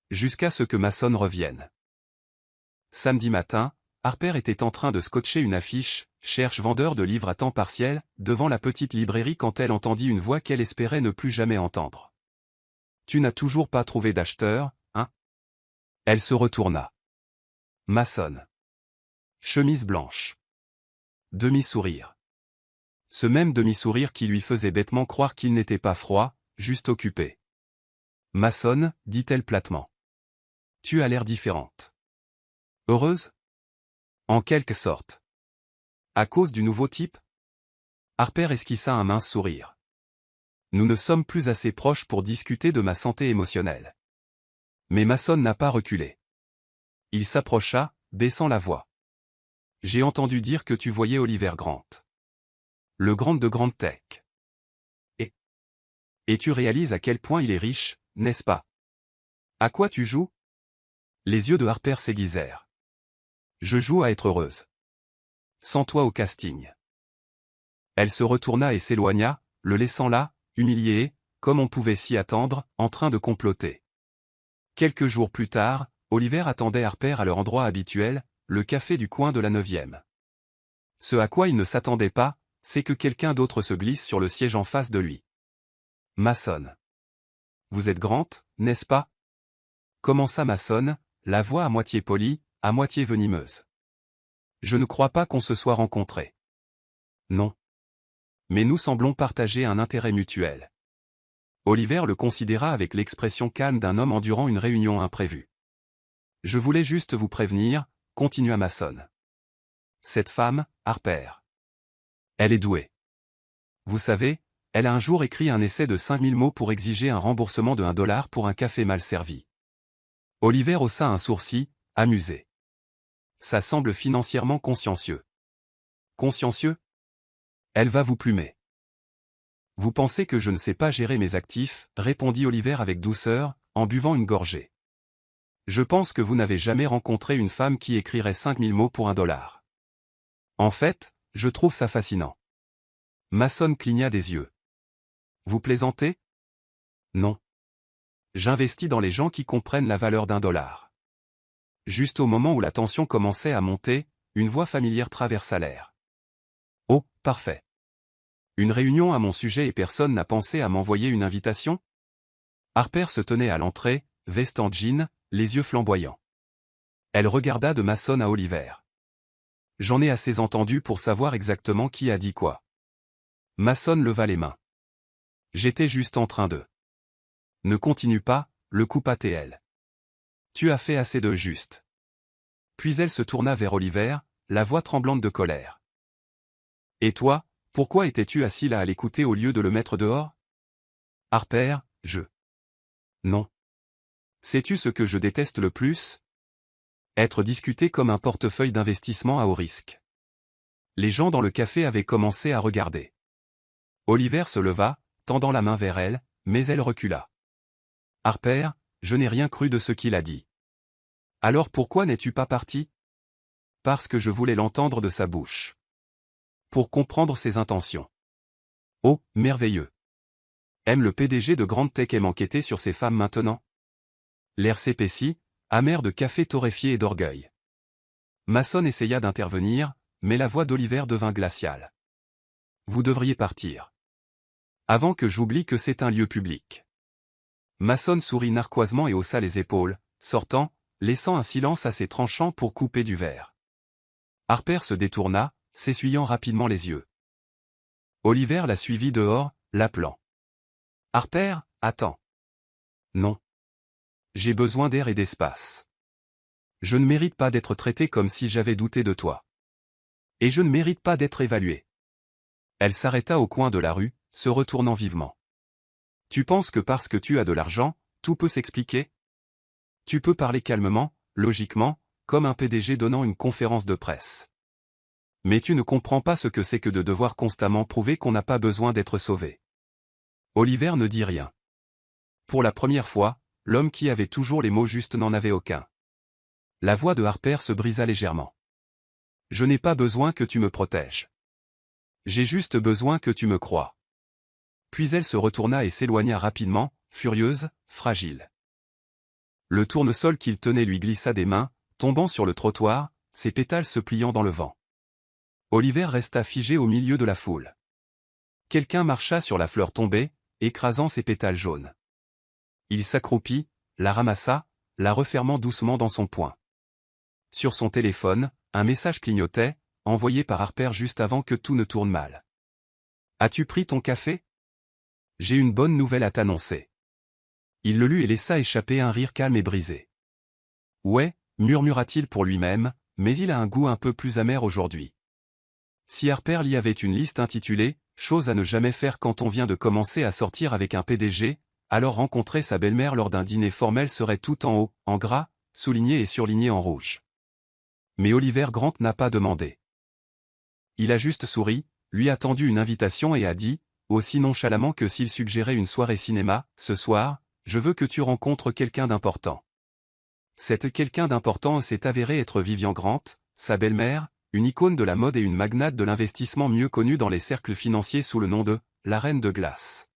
Jusqu'à ce que Mason revienne. Samedi matin, Harper était en train de scotcher une affiche « Cherche vendeur de livres à temps partiel » devant la petite librairie quand elle entendit une voix qu'elle espérait ne plus jamais entendre. « Tu n'as toujours pas trouvé d'acheteur, hein ?» Elle se retourna. Mason. Chemise blanche. Demi-sourire. Ce même demi-sourire qui lui faisait bêtement croire qu'il n'était pas froid, juste occupé. Mason, dit-elle platement. Tu as l'air différente. Heureuse? En quelque sorte. À cause du nouveau type? Harper esquissa un mince sourire. Nous ne sommes plus assez proches pour discuter de ma santé émotionnelle. Mais Mason n'a pas reculé. Il s'approcha, baissant la voix. J'ai entendu dire que tu voyais Oliver Grant. Le grand de Grande Tech. Et tu réalises à quel point il est riche, n'est-ce pas? À quoi tu joues? Les yeux de Harper s'aiguisèrent. Je joue à être heureuse. Sans toi au casting. Elle se retourna et s'éloigna, le laissant là, humilié, comme on pouvait s'y attendre, en train de comploter. Quelques jours plus tard, Oliver attendait Harper à leur endroit habituel, le café du coin de la 9e. Ce à quoi il ne s'attendait pas, c'est que quelqu'un d'autre se glisse sur le siège en face de lui. Mason. Vous êtes Grant, n'est-ce pas? Commença Mason, la voix à moitié polie, à moitié venimeuse. Je ne crois pas qu'on se soit rencontrés. Non. Mais nous semblons partager un intérêt mutuel. Oliver le considéra avec l'expression calme d'un homme endurant une réunion imprévue. Je voulais juste vous prévenir, continua Mason. Cette femme, Harper. Elle est douée. Vous savez, elle a un jour écrit un essai de 5000 mots pour exiger un remboursement de $1 pour un café mal servi. Oliver haussa un sourcil, amusé. Ça semble financièrement consciencieux. Consciencieux? Elle va vous plumer. Vous pensez que je ne sais pas gérer mes actifs, répondit Oliver avec douceur, en buvant une gorgée. Je pense que vous n'avez jamais rencontré une femme qui écrirait 5000 mots pour $1. En fait, je trouve ça fascinant. Mason cligna des yeux. Vous plaisantez? Non. J'investis dans les gens qui comprennent la valeur $1. Juste au moment où la tension commençait à monter, une voix familière traversa l'air. Oh, parfait. Une réunion à mon sujet et personne n'a pensé à m'envoyer une invitation? Harper se tenait à l'entrée, veste en jean, les yeux flamboyants. Elle regarda de Mason à Oliver. J'en ai assez entendu pour savoir exactement qui a dit quoi. Mason leva les mains. J'étais juste en train de... Ne continue pas, le coupa TL. Tu as fait assez de juste. Puis elle se tourna vers Oliver, la voix tremblante de colère. Et toi, pourquoi étais-tu assis là à l'écouter au lieu de le mettre dehors? Harper, Non. Sais-tu ce que je déteste le plus? Être discuté comme un portefeuille d'investissement à haut risque. Les gens dans le café avaient commencé à regarder. Oliver se leva, tendant la main vers elle, mais elle recula. Harper, je n'ai rien cru de ce qu'il a dit. Alors pourquoi n'es-tu pas parti? Parce que je voulais l'entendre de sa bouche. Pour comprendre ses intentions. Oh, merveilleux. Aime le PDG de Grande Tech et m'enquêter sur ces femmes maintenant? L'air s'épaissit, amer de café torréfié et d'orgueil. Mason essaya d'intervenir, mais la voix d'Oliver devint glaciale. Vous devriez partir. Avant que j'oublie que c'est un lieu public. Mason sourit narquoisement et haussa les épaules, sortant, laissant un silence assez tranchant pour couper du verre. Harper se détourna, s'essuyant rapidement les yeux. Oliver la suivit dehors, l'appelant. Harper, attends. Non. J'ai besoin d'air et d'espace. Je ne mérite pas d'être traité comme si j'avais douté de toi. Et je ne mérite pas d'être évalué. Elle s'arrêta au coin de la rue, se retournant vivement. Tu penses que parce que tu as de l'argent, tout peut s'expliquer? Tu peux parler calmement, logiquement, comme un PDG donnant une conférence de presse. Mais tu ne comprends pas ce que c'est que de devoir constamment prouver qu'on n'a pas besoin d'être sauvé. Oliver ne dit rien. Pour la première fois, l'homme qui avait toujours les mots justes n'en avait aucun. La voix de Harper se brisa légèrement. Je n'ai pas besoin que tu me protèges. J'ai juste besoin que tu me crois. Puis elle se retourna et s'éloigna rapidement, furieuse, fragile. Le tournesol qu'il tenait lui glissa des mains, tombant sur le trottoir, ses pétales se pliant dans le vent. Oliver resta figé au milieu de la foule. Quelqu'un marcha sur la fleur tombée, écrasant ses pétales jaunes. Il s'accroupit, la ramassa, la refermant doucement dans son poing. Sur son téléphone, un message clignotait, envoyé par Harper juste avant que tout ne tourne mal. As-tu pris ton café? J'ai une bonne nouvelle à t'annoncer. Il le lut et laissa échapper un rire calme et brisé. Ouais, murmura-t-il pour lui-même, mais il a un goût un peu plus amer aujourd'hui. Si Harper y avait une liste intitulée « Choses à ne jamais faire quand on vient de commencer à sortir avec un PDG », alors rencontrer sa belle-mère lors d'un dîner formel serait tout en haut, en gras, souligné et surligné en rouge. Mais Oliver Grant n'a pas demandé. Il a juste souri, lui a tendu une invitation et a dit, aussi nonchalamment que s'il suggérait une soirée cinéma, « Ce soir, je veux que tu rencontres quelqu'un d'important. » Cet quelqu'un d'important s'est avéré être Vivian Grant, sa belle-mère, une icône de la mode et une magnate de l'investissement mieux connue dans les cercles financiers sous le nom de « la Reine de glace ».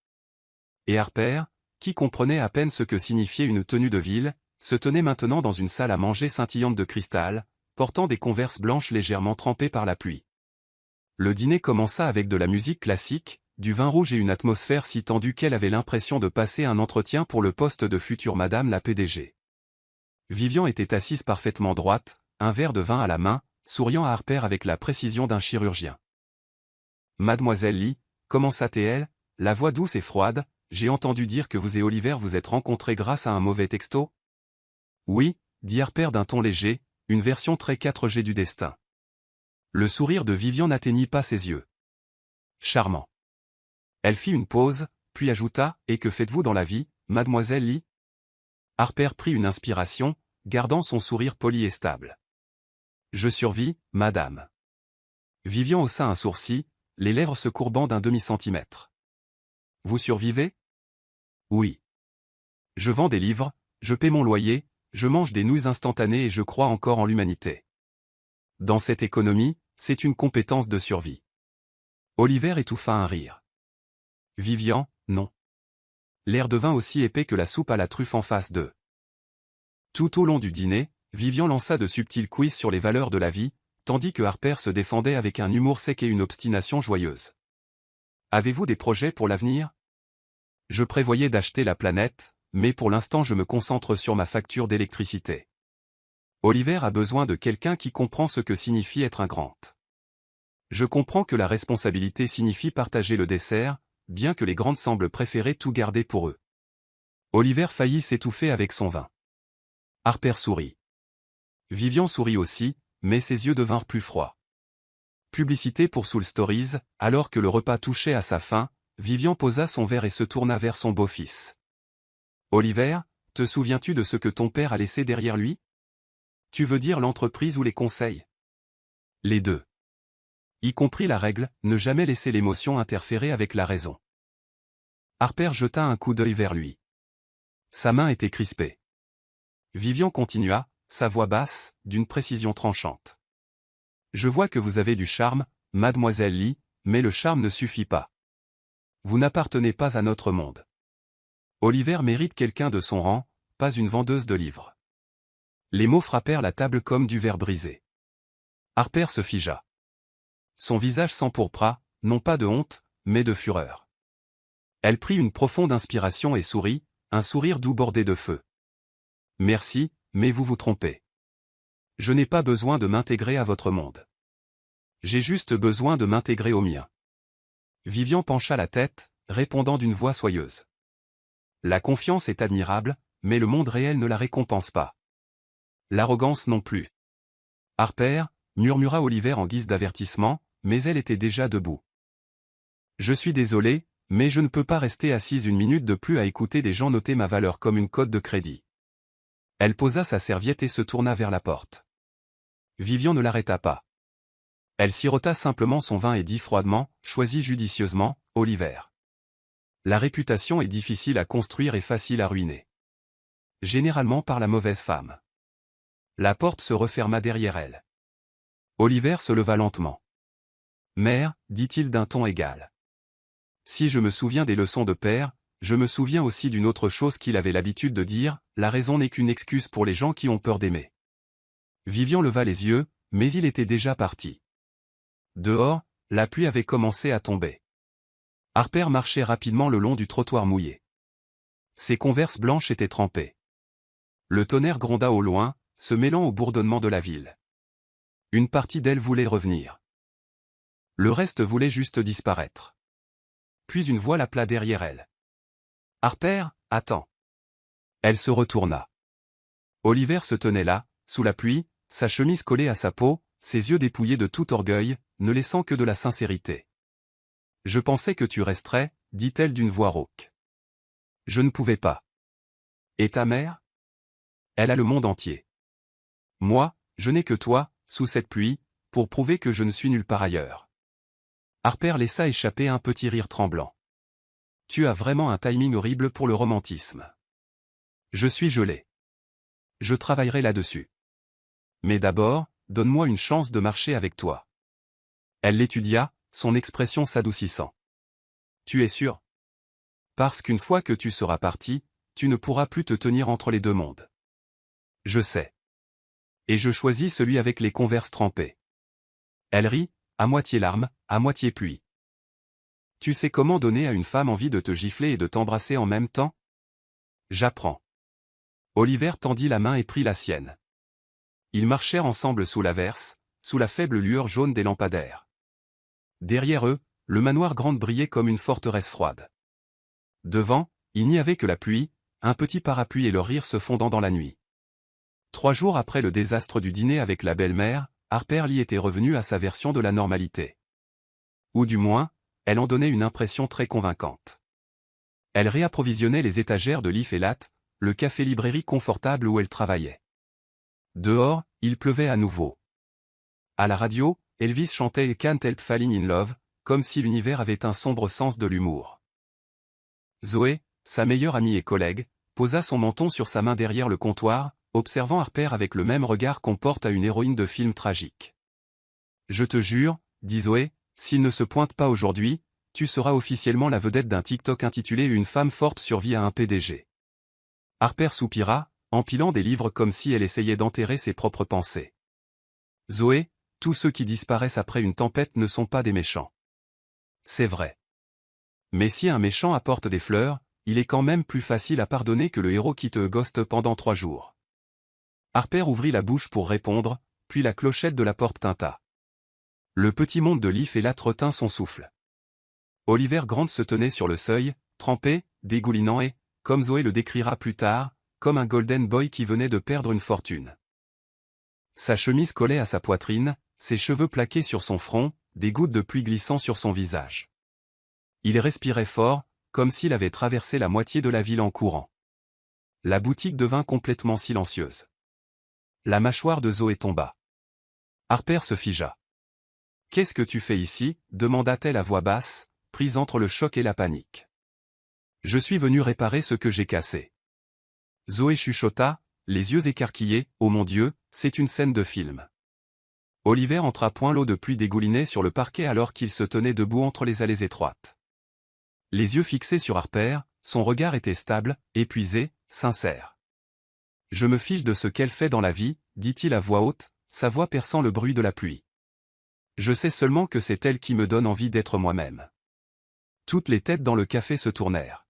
Et Harper, qui comprenait à peine ce que signifiait une tenue de ville, se tenait maintenant dans une salle à manger scintillante de cristal, portant des converses blanches légèrement trempées par la pluie. Le dîner commença avec de la musique classique, du vin rouge et une atmosphère si tendue qu'elle avait l'impression de passer un entretien pour le poste de future Madame la PDG. Vivian était assise parfaitement droite, un verre de vin à la main, souriant à Harper avec la précision d'un chirurgien. Mademoiselle Lee, commença-t-elle, la voix douce et froide, j'ai entendu dire que vous et Oliver vous êtes rencontrés grâce à un mauvais texto? Oui, dit Harper d'un ton léger, une version très 4G du destin. Le sourire de Vivian n'atteignit pas ses yeux. Charmant. Elle fit une pause, puis ajouta, et que faites-vous dans la vie, mademoiselle Lee? Harper prit une inspiration, gardant son sourire poli et stable. Je survis, madame. Vivian haussa un sourcil, les lèvres se courbant d'un demi-centimètre. Vous survivez? Oui. Je vends des livres, je paie mon loyer, je mange des nouilles instantanées et je crois encore en l'humanité. Dans cette économie, c'est une compétence de survie. Oliver étouffa un rire. Vivian, non. L'air devint aussi épais que la soupe à la truffe en face d'eux. Tout au long du dîner, Vivian lança de subtils quiz sur les valeurs de la vie, tandis que Harper se défendait avec un humour sec et une obstination joyeuse. Avez-vous des projets pour l'avenir? Je prévoyais d'acheter la planète, mais pour l'instant je me concentre sur ma facture d'électricité. Oliver a besoin de quelqu'un qui comprend ce que signifie être un grand. Je comprends que la responsabilité signifie partager le dessert, bien que les grandes semblent préférer tout garder pour eux. Oliver faillit s'étouffer avec son vin. Harper sourit. Vivian sourit aussi, mais ses yeux devinrent plus froids. Publicité pour Soul Stories, alors que le repas touchait à sa fin, Vivian posa son verre et se tourna vers son beau-fils. Oliver, te souviens-tu de ce que ton père a laissé derrière lui? Tu veux dire l'entreprise ou les conseils? Les deux. Y compris la règle, ne jamais laisser l'émotion interférer avec la raison. Harper jeta un coup d'œil vers lui. Sa main était crispée. Vivian continua, sa voix basse, d'une précision tranchante. Je vois que vous avez du charme, mademoiselle Lee, mais le charme ne suffit pas. Vous n'appartenez pas à notre monde. Oliver mérite quelqu'un de son rang, pas une vendeuse de livres. Les mots frappèrent la table comme du verre brisé. Harper se figea. Son visage s'empourpra, non pas de honte, mais de fureur. Elle prit une profonde inspiration et sourit, un sourire doux bordé de feu. Merci, mais vous vous trompez. Je n'ai pas besoin de m'intégrer à votre monde. J'ai juste besoin de m'intégrer au mien. Vivian pencha la tête, répondant d'une voix soyeuse. La confiance est admirable, mais le monde réel ne la récompense pas. L'arrogance non plus. Harper, murmura Oliver en guise d'avertissement, mais elle était déjà debout. Je suis désolé, mais je ne peux pas rester assise une minute de plus à écouter des gens noter ma valeur comme une cote de crédit. Elle posa sa serviette et se tourna vers la porte. Vivian ne l'arrêta pas. Elle sirota simplement son vin et dit froidement, choisis judicieusement, Oliver. La réputation est difficile à construire et facile à ruiner. Généralement par la mauvaise femme. La porte se referma derrière elle. Oliver se leva lentement. Mère, dit-il d'un ton égal. Si je me souviens des leçons de père, je me souviens aussi d'une autre chose qu'il avait l'habitude de dire, la raison n'est qu'une excuse pour les gens qui ont peur d'aimer. Vivian leva les yeux, mais il était déjà parti. Dehors, la pluie avait commencé à tomber. Harper marchait rapidement le long du trottoir mouillé. Ses converses blanches étaient trempées. Le tonnerre gronda au loin, se mêlant au bourdonnement de la ville. Une partie d'elle voulait revenir. Le reste voulait juste disparaître. Puis une voix l'appela derrière elle. Harper, attends. Elle se retourna. Oliver se tenait là, sous la pluie, sa chemise collée à sa peau, ses yeux dépouillés de tout orgueil, ne laissant que de la sincérité. Je pensais que tu resterais, dit-elle d'une voix rauque. Je ne pouvais pas. Et ta mère? Elle a le monde entier. Moi, je n'ai que toi, sous cette pluie, pour prouver que je ne suis nulle part ailleurs. Harper laissa échapper un petit rire tremblant. Tu as vraiment un timing horrible pour le romantisme. Je suis gelé. Je travaillerai là-dessus. Mais d'abord, donne-moi une chance de marcher avec toi. Elle l'étudia, son expression s'adoucissant. Tu es sûr? Parce qu'une fois que tu seras parti, tu ne pourras plus te tenir entre les deux mondes. Je sais. Et je choisis celui avec les converses trempées. Elle rit, à moitié larmes, à moitié pluie. Tu sais comment donner à une femme envie de te gifler et de t'embrasser en même temps? J'apprends. Oliver tendit la main et prit la sienne. Ils marchèrent ensemble sous l'averse, sous la faible lueur jaune des lampadaires. Derrière eux, le manoir Grande brillait comme une forteresse froide. Devant, il n'y avait que la pluie, un petit parapluie et leur rire se fondant dans la nuit. 3 jours après le désastre du dîner avec la belle-mère, Harper Lee était revenue à sa version de la normalité. Ou du moins, elle en donnait une impression très convaincante. Elle réapprovisionnait les étagères de Leaf et Latte, le café-librairie confortable où elle travaillait. Dehors, il pleuvait à nouveau. À la radio, Elvis chantait Can't Help Falling in Love, comme si l'univers avait un sombre sens de l'humour. Zoé, sa meilleure amie et collègue, posa son menton sur sa main derrière le comptoir, observant Harper avec le même regard qu'on porte à une héroïne de film tragique. Je te jure, dit Zoé, s'il ne se pointe pas aujourd'hui, tu seras officiellement la vedette d'un TikTok intitulé Une femme forte survit à un PDG. Harper soupira, empilant des livres comme si elle essayait d'enterrer ses propres pensées. Zoé, tous ceux qui disparaissent après une tempête ne sont pas des méchants. C'est vrai. Mais si un méchant apporte des fleurs, il est quand même plus facile à pardonner que le héros qui te ghoste pendant 3 jours. Harper ouvrit la bouche pour répondre, puis la clochette de la porte tinta. Le petit monde de Leaf et Lat retint son souffle. Oliver Grant se tenait sur le seuil, trempé, dégoulinant et, comme Zoé le décrira plus tard, comme un golden boy qui venait de perdre une fortune. Sa chemise collait à sa poitrine, ses cheveux plaqués sur son front, des gouttes de pluie glissant sur son visage. Il respirait fort, comme s'il avait traversé la moitié de la ville en courant. La boutique devint complètement silencieuse. La mâchoire de Zoé tomba. Harper se figea. « Qu'est-ce que tu fais ici » demanda-t-elle à voix basse, prise entre le choc et la panique. « Je suis venu réparer ce que j'ai cassé. » Zoé chuchota, les yeux écarquillés, « Oh mon Dieu, c'est une scène de film. » Oliver entra point l'eau de pluie dégoulinait sur le parquet alors qu'il se tenait debout entre les allées étroites. Les yeux fixés sur Harper, son regard était stable, épuisé, sincère. « Je me fiche de ce qu'elle fait dans la vie, » dit-il à voix haute, sa voix perçant le bruit de la pluie. « Je sais seulement que c'est elle qui me donne envie d'être moi-même. » Toutes les têtes dans le café se tournèrent.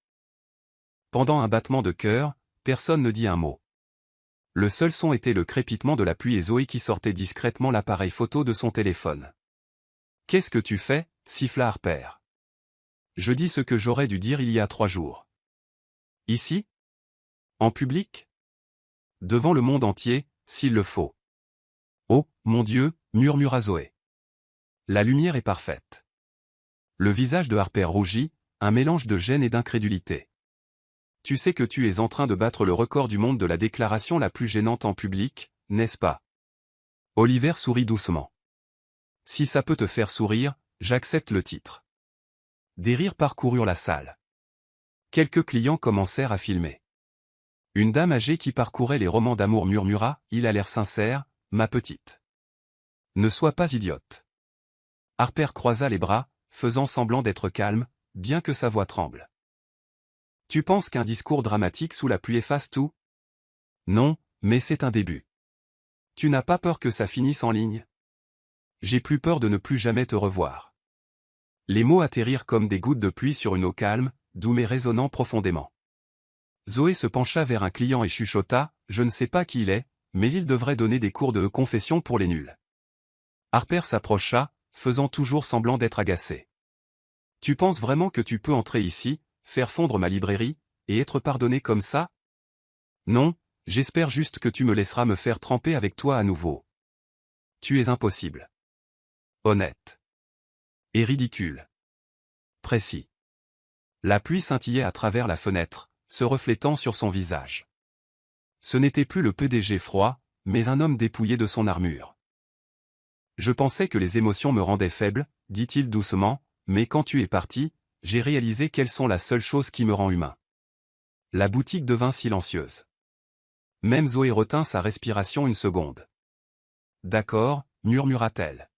Pendant un battement de cœur, personne ne dit un mot. Le seul son était le crépitement de la pluie et Zoé qui sortait discrètement l'appareil photo de son téléphone. « Qu'est-ce que tu fais » siffla Harper. « Je dis ce que j'aurais dû dire il y a 3 jours. »« Ici ? En public ? Devant le monde entier, s'il le faut. »« Oh, mon Dieu » murmura Zoé. « La lumière est parfaite. » Le visage de Harper rougit, un mélange de gêne et d'incrédulité. « Tu sais que tu es en train de battre le record du monde de la déclaration la plus gênante en public, n'est-ce pas ?» Oliver sourit doucement. « Si ça peut te faire sourire, j'accepte le titre. » Des rires parcoururent la salle. Quelques clients commencèrent à filmer. Une dame âgée qui parcourait les romans d'amour murmura, « Il a l'air sincère, ma petite. » Ne sois pas idiote. Harper croisa les bras, faisant semblant d'être calme, bien que sa voix tremble. Tu penses qu'un discours dramatique sous la pluie efface tout? Non, mais c'est un début. Tu n'as pas peur que ça finisse en ligne? J'ai plus peur de ne plus jamais te revoir. Les mots atterrirent comme des gouttes de pluie sur une eau calme, doux mais résonnant profondément. Zoé se pencha vers un client et chuchota, je ne sais pas qui il est, mais il devrait donner des cours de confession pour les nuls. Harper s'approcha, faisant toujours semblant d'être agacé. Tu penses vraiment que tu peux entrer ici, faire fondre ma librairie, et être pardonné comme ça? Non, j'espère juste que tu me laisseras me faire tremper avec toi à nouveau. Tu es impossible. Honnête. Et ridicule. Précis. La pluie scintillait à travers la fenêtre, se reflétant sur son visage. Ce n'était plus le PDG froid, mais un homme dépouillé de son armure. Je pensais que les émotions me rendaient faible, dit-il doucement, mais quand tu es parti, j'ai réalisé qu'elles sont la seule chose qui me rend humain. La boutique devint silencieuse. Même Zoé retint sa respiration une seconde. D'accord, murmura-t-elle.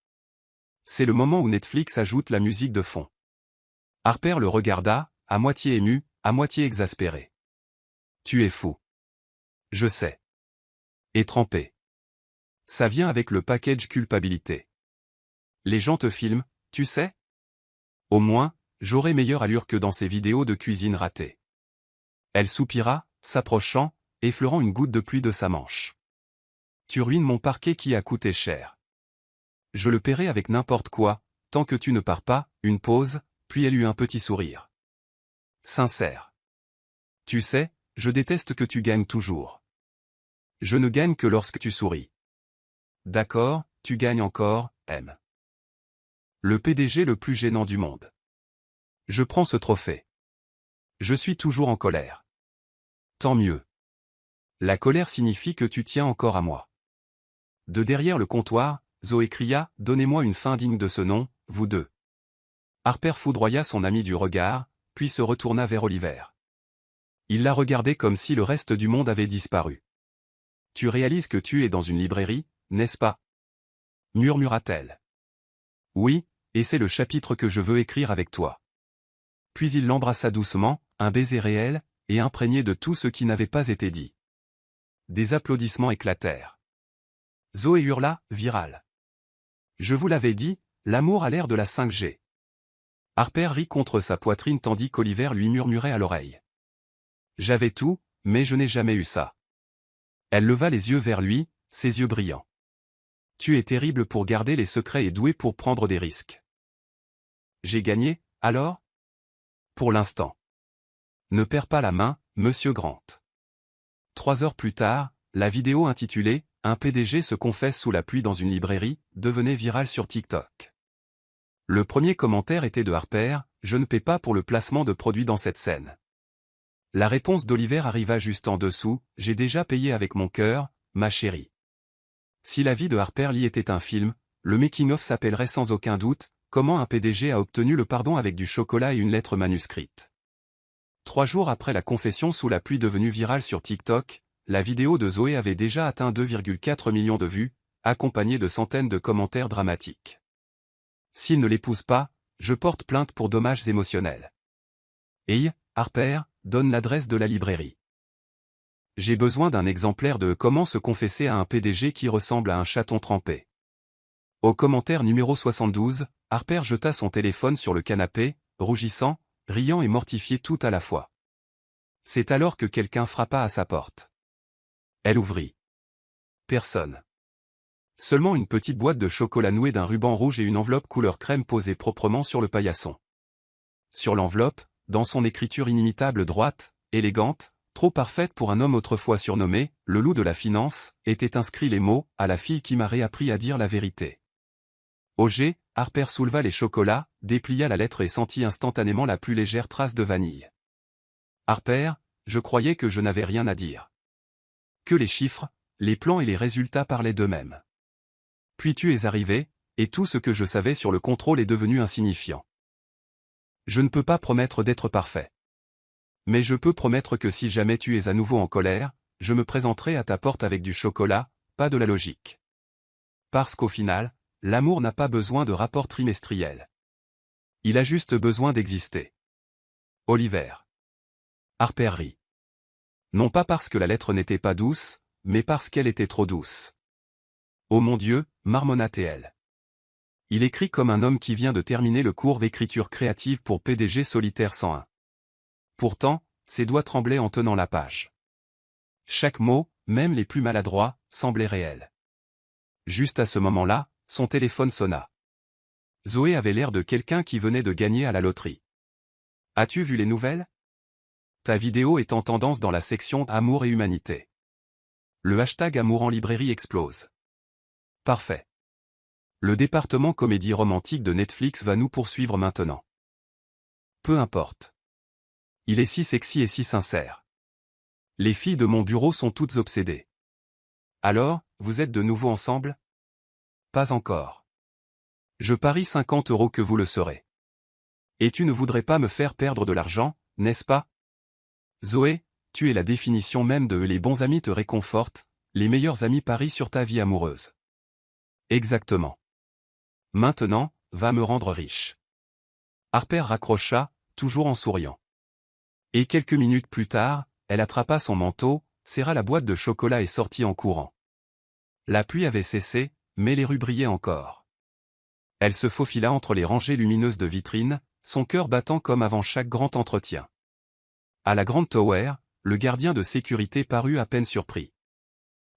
C'est le moment où Netflix ajoute la musique de fond. Harper le regarda, à moitié ému, à moitié exaspéré. Tu es fou. Je sais. Et trempé. Ça vient avec le package culpabilité. Les gens te filment, tu sais? Au moins, j'aurai meilleure allure que dans ces vidéos de cuisine ratées. Elle soupira, s'approchant, effleurant une goutte de pluie de sa manche. Tu ruines mon parquet qui a coûté cher. Je le paierai avec n'importe quoi, tant que tu ne pars pas, une pause, puis elle eut un petit sourire. Sincère. Tu sais, je déteste que tu gagnes toujours. Je ne gagne que lorsque tu souris. D'accord, tu gagnes encore, M. Le PDG le plus gênant du monde. Je prends ce trophée. Je suis toujours en colère. Tant mieux. La colère signifie que tu tiens encore à moi. De derrière le comptoir, Zoé cria, donnez-moi une fin digne de ce nom, vous deux. Harper foudroya son ami du regard, puis se retourna vers Oliver. Il la regardait comme si le reste du monde avait disparu. Tu réalises que tu es dans une librairie, n'est-ce pas? Murmura-t-elle. Oui, et c'est le chapitre que je veux écrire avec toi. Puis il l'embrassa doucement, un baiser réel, et imprégné de tout ce qui n'avait pas été dit. Des applaudissements éclatèrent. Zoé hurla, viral. Je vous l'avais dit, l'amour a l'air de la 5G. Harper rit contre sa poitrine tandis qu'Oliver lui murmurait à l'oreille. J'avais tout, mais je n'ai jamais eu ça. Elle leva les yeux vers lui, ses yeux brillants. Tu es terrible pour garder les secrets et doué pour prendre des risques. J'ai gagné, alors? Pour l'instant. Ne perds pas la main, Monsieur Grant. 3 heures plus tard, la vidéo intitulée « Un PDG se confesse sous la pluie dans une librairie » devenait virale sur TikTok. Le premier commentaire était de Harper « Je ne paie pas pour le placement de produits dans cette scène ». La réponse d'Oliver arriva juste en dessous « J'ai déjà payé avec mon cœur, ma chérie ». Si la vie de Harper Lee était un film, le making-of s'appellerait sans aucun doute « Comment un PDG a obtenu le pardon avec du chocolat et une lettre manuscrite ». 3 jours après la confession sous la pluie devenue virale sur TikTok, la vidéo de Zoé avait déjà atteint 2,4 millions de vues, accompagnée de centaines de commentaires dramatiques. S'il ne l'épouse pas, je porte plainte pour dommages émotionnels. Hey, Harper, donne l'adresse de la librairie. J'ai besoin d'un exemplaire de Comment se confesser à un PDG qui ressemble à un chaton trempé. Au commentaire numéro 72, Harper jeta son téléphone sur le canapé, rougissant, riant et mortifié tout à la fois. C'est alors que quelqu'un frappa à sa porte. Elle ouvrit. Personne. Seulement une petite boîte de chocolat nouée d'un ruban rouge et une enveloppe couleur crème posée proprement sur le paillasson. Sur l'enveloppe, dans son écriture inimitable droite, élégante, trop parfaite pour un homme autrefois surnommé « le loup de la finance », étaient inscrits les mots « à la fille qui m'a réappris à dire la vérité ». Au jet, Harper souleva les chocolats, déplia la lettre et sentit instantanément la plus légère trace de vanille. Harper, je croyais que je n'avais rien à dire. Que les chiffres, les plans et les résultats parlaient d'eux-mêmes. Puis tu es arrivé, et tout ce que je savais sur le contrôle est devenu insignifiant. Je ne peux pas promettre d'être parfait. Mais je peux promettre que si jamais tu es à nouveau en colère, je me présenterai à ta porte avec du chocolat, pas de la logique. Parce qu'au final, l'amour n'a pas besoin de rapport trimestriel. Il a juste besoin d'exister. Oliver. Harper rit. Non pas parce que la lettre n'était pas douce, mais parce qu'elle était trop douce. Oh mon Dieu, marmonna-t-elle. Il écrit comme un homme qui vient de terminer le cours d'écriture créative pour PDG Solitaire 101. Pourtant, ses doigts tremblaient en tenant la page. Chaque mot, même les plus maladroits, semblait réel. Juste à ce moment-là, son téléphone sonna. Zoé avait l'air de quelqu'un qui venait de gagner à la loterie. As-tu vu les nouvelles? Ta vidéo est en tendance dans la section Amour et Humanité. Le hashtag Amour en librairie explose. Parfait. Le département comédie romantique de Netflix va nous poursuivre maintenant. Peu importe. Il est si sexy et si sincère. Les filles de mon bureau sont toutes obsédées. Alors, vous êtes de nouveau ensemble? Pas encore. Je parie 50 € que vous le serez. Et tu ne voudrais pas me faire perdre de l'argent, n'est-ce pas? Zoé, tu es la définition même de les bons amis te réconfortent, les meilleurs amis parient sur ta vie amoureuse. Exactement. Maintenant, va me rendre riche. Harper raccrocha, toujours en souriant. Et quelques minutes plus tard, elle attrapa son manteau, serra la boîte de chocolat et sortit en courant. La pluie avait cessé, mais les rues brillaient encore. Elle se faufila entre les rangées lumineuses de vitrines, son cœur battant comme avant chaque grand entretien. À la Grand Tower, le gardien de sécurité parut à peine surpris.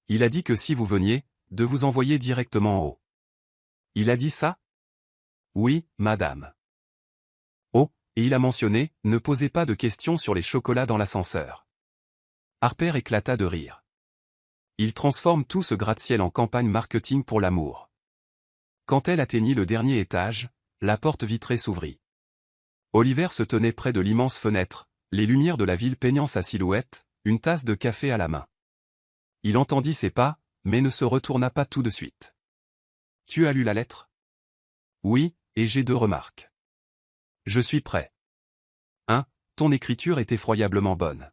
Il a dit que si vous veniez, de vous envoyer directement en haut. Il a dit ça? Oui, madame. Oh, et il a mentionné, ne posez pas de questions sur les chocolats dans l'ascenseur. Harper éclata de rire. Il transforme tout ce gratte-ciel en campagne marketing pour l'amour. Quand elle atteignit le dernier étage, la porte vitrée s'ouvrit. Oliver se tenait près de l'immense fenêtre, les lumières de la ville peignant sa silhouette, une tasse de café à la main. Il entendit ses pas, mais ne se retourna pas tout de suite. Tu as lu la lettre? Oui, et j'ai 2 remarques. Je suis prêt. 1. Ton écriture est effroyablement bonne.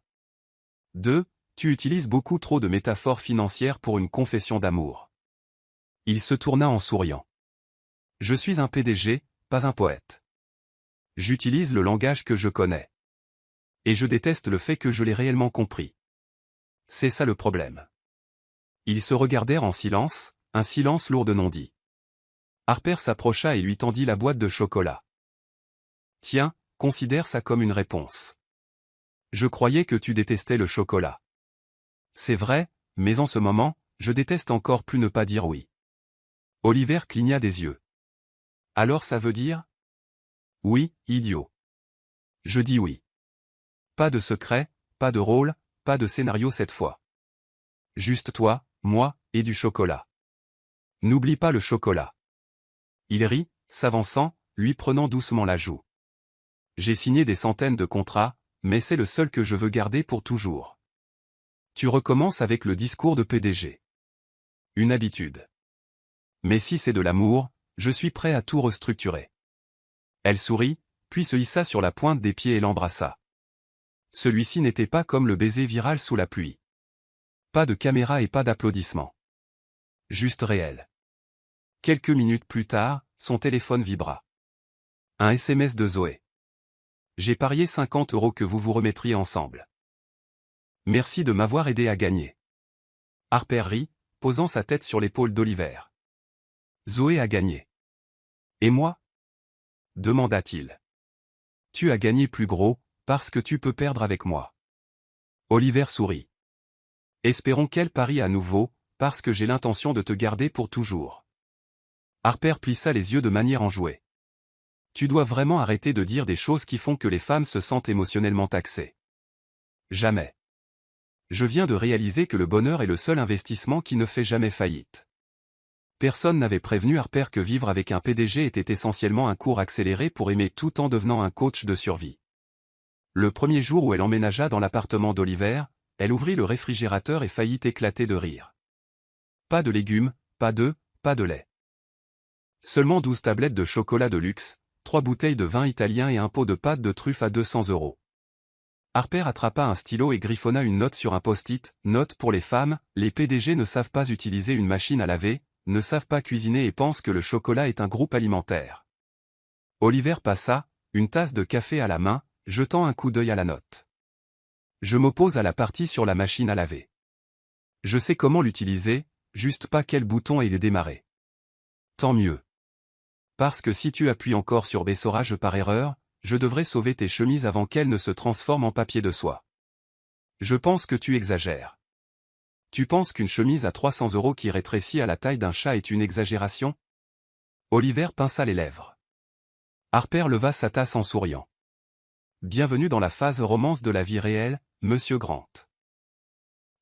2. Tu utilises beaucoup trop de métaphores financières pour une confession d'amour. Il se tourna en souriant. Je suis un PDG, pas un poète. J'utilise le langage que je connais. Et je déteste le fait que je l'ai réellement compris. C'est ça le problème. Ils se regardèrent en silence, un silence lourd de non-dits. Harper s'approcha et lui tendit la boîte de chocolat. Tiens, considère ça comme une réponse. Je croyais que tu détestais le chocolat. C'est vrai, mais en ce moment, je déteste encore plus ne pas dire oui. Oliver cligna des yeux. Alors ça veut dire? Oui, idiot. Je dis oui. Pas de secret, pas de rôle, pas de scénario cette fois. Juste toi, moi, et du chocolat. N'oublie pas le chocolat. Il rit, s'avançant, lui prenant doucement la joue. J'ai signé des centaines de contrats, mais c'est le seul que je veux garder pour toujours. Tu recommences avec le discours de PDG. Une habitude. Mais si c'est de l'amour, je suis prêt à tout restructurer. Elle sourit, puis se hissa sur la pointe des pieds et l'embrassa. Celui-ci n'était pas comme le baiser viral sous la pluie. Pas de caméra et pas d'applaudissements. Juste réel. Quelques minutes plus tard, son téléphone vibra. Un SMS de Zoé. J'ai parié 50 € que vous vous remettriez ensemble. Merci de m'avoir aidé à gagner. Harper rit, posant sa tête sur l'épaule d'Oliver. Zoé a gagné. Et moi? Demanda-t-il. Tu as gagné plus gros, parce que tu peux perdre avec moi. Oliver sourit. Espérons qu'elle parie à nouveau, parce que j'ai l'intention de te garder pour toujours. Harper plissa les yeux de manière enjouée. Tu dois vraiment arrêter de dire des choses qui font que les femmes se sentent émotionnellement taxées. Jamais. Je viens de réaliser que le bonheur est le seul investissement qui ne fait jamais faillite. Personne n'avait prévenu Harper que vivre avec un PDG était essentiellement un cours accéléré pour aimer tout en devenant un coach de survie. Le premier jour où elle emménagea dans l'appartement d'Oliver, elle ouvrit le réfrigérateur et faillit éclater de rire. Pas de légumes, pas d'œufs, pas de lait. Seulement 12 tablettes de chocolat de luxe, 3 bouteilles de vin italien et un pot de pâte de truffe à 200 €. Harper attrapa un stylo et griffonna une note sur un post-it. Note pour les femmes, les PDG ne savent pas utiliser une machine à laver, ne savent pas cuisiner et pensent que le chocolat est un groupe alimentaire. Oliver passa, une tasse de café à la main, jetant un coup d'œil à la note. Je m'oppose à la partie sur la machine à laver. Je sais comment l'utiliser, juste pas quel bouton et le démarrer. Tant mieux. Parce que si tu appuies encore sur Bessorage par erreur, je devrais sauver tes chemises avant qu'elles ne se transforment en papier de soie. Je pense que tu exagères. Tu penses qu'une chemise à 300 € qui rétrécit à la taille d'un chat est une exagération? Oliver pinça les lèvres. Harper leva sa tasse en souriant. Bienvenue dans la phase romance de la vie réelle, Monsieur Grant.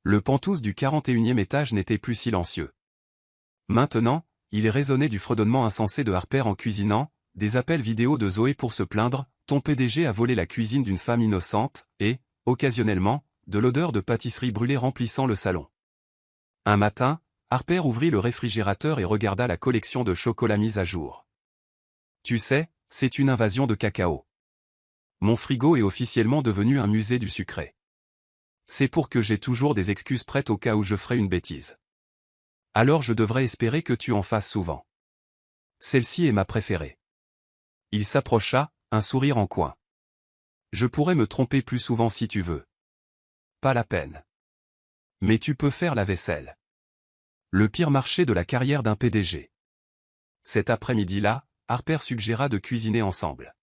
Le penthouse du 41e étage n'était plus silencieux. Maintenant, il résonnait du fredonnement insensé de Harper en cuisinant, des appels vidéo de Zoé pour se plaindre, ton PDG a volé la cuisine d'une femme innocente, et, occasionnellement, de l'odeur de pâtisserie brûlée remplissant le salon. Un matin, Harper ouvrit le réfrigérateur et regarda la collection de chocolats mise à jour. Tu sais, c'est une invasion de cacao. Mon frigo est officiellement devenu un musée du sucré. C'est pour que j'ai toujours des excuses prêtes au cas où je ferai une bêtise. Alors je devrais espérer que tu en fasses souvent. Celle-ci est ma préférée. Il s'approcha, un sourire en coin. Je pourrais me tromper plus souvent si tu veux. Pas la peine. Mais tu peux faire la vaisselle. Le pire marché de la carrière d'un PDG. Cet après-midi-là, Harper suggéra de cuisiner ensemble.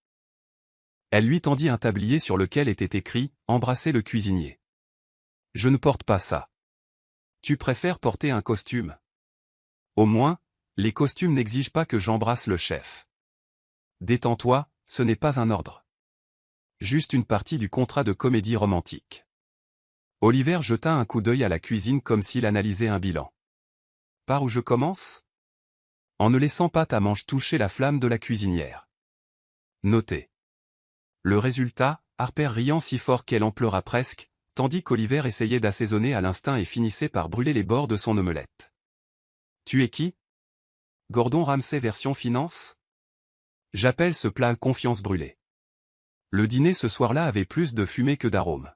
Elle lui tendit un tablier sur lequel était écrit « Embrasser le cuisinier ». Je ne porte pas ça. Tu préfères porter un costume? Au moins, les costumes n'exigent pas que j'embrasse le chef. Détends-toi, ce n'est pas un ordre. Juste une partie du contrat de comédie romantique. Oliver jeta un coup d'œil à la cuisine comme s'il analysait un bilan. Par où je commence? En ne laissant pas ta manche toucher la flamme de la cuisinière. Notez. Le résultat, Harper riant si fort qu'elle en pleura presque, tandis qu'Oliver essayait d'assaisonner à l'instinct et finissait par brûler les bords de son omelette. Tu es qui? Gordon Ramsay version finance? J'appelle ce plat confiance brûlée. Le dîner ce soir-là avait plus de fumée que d'arôme.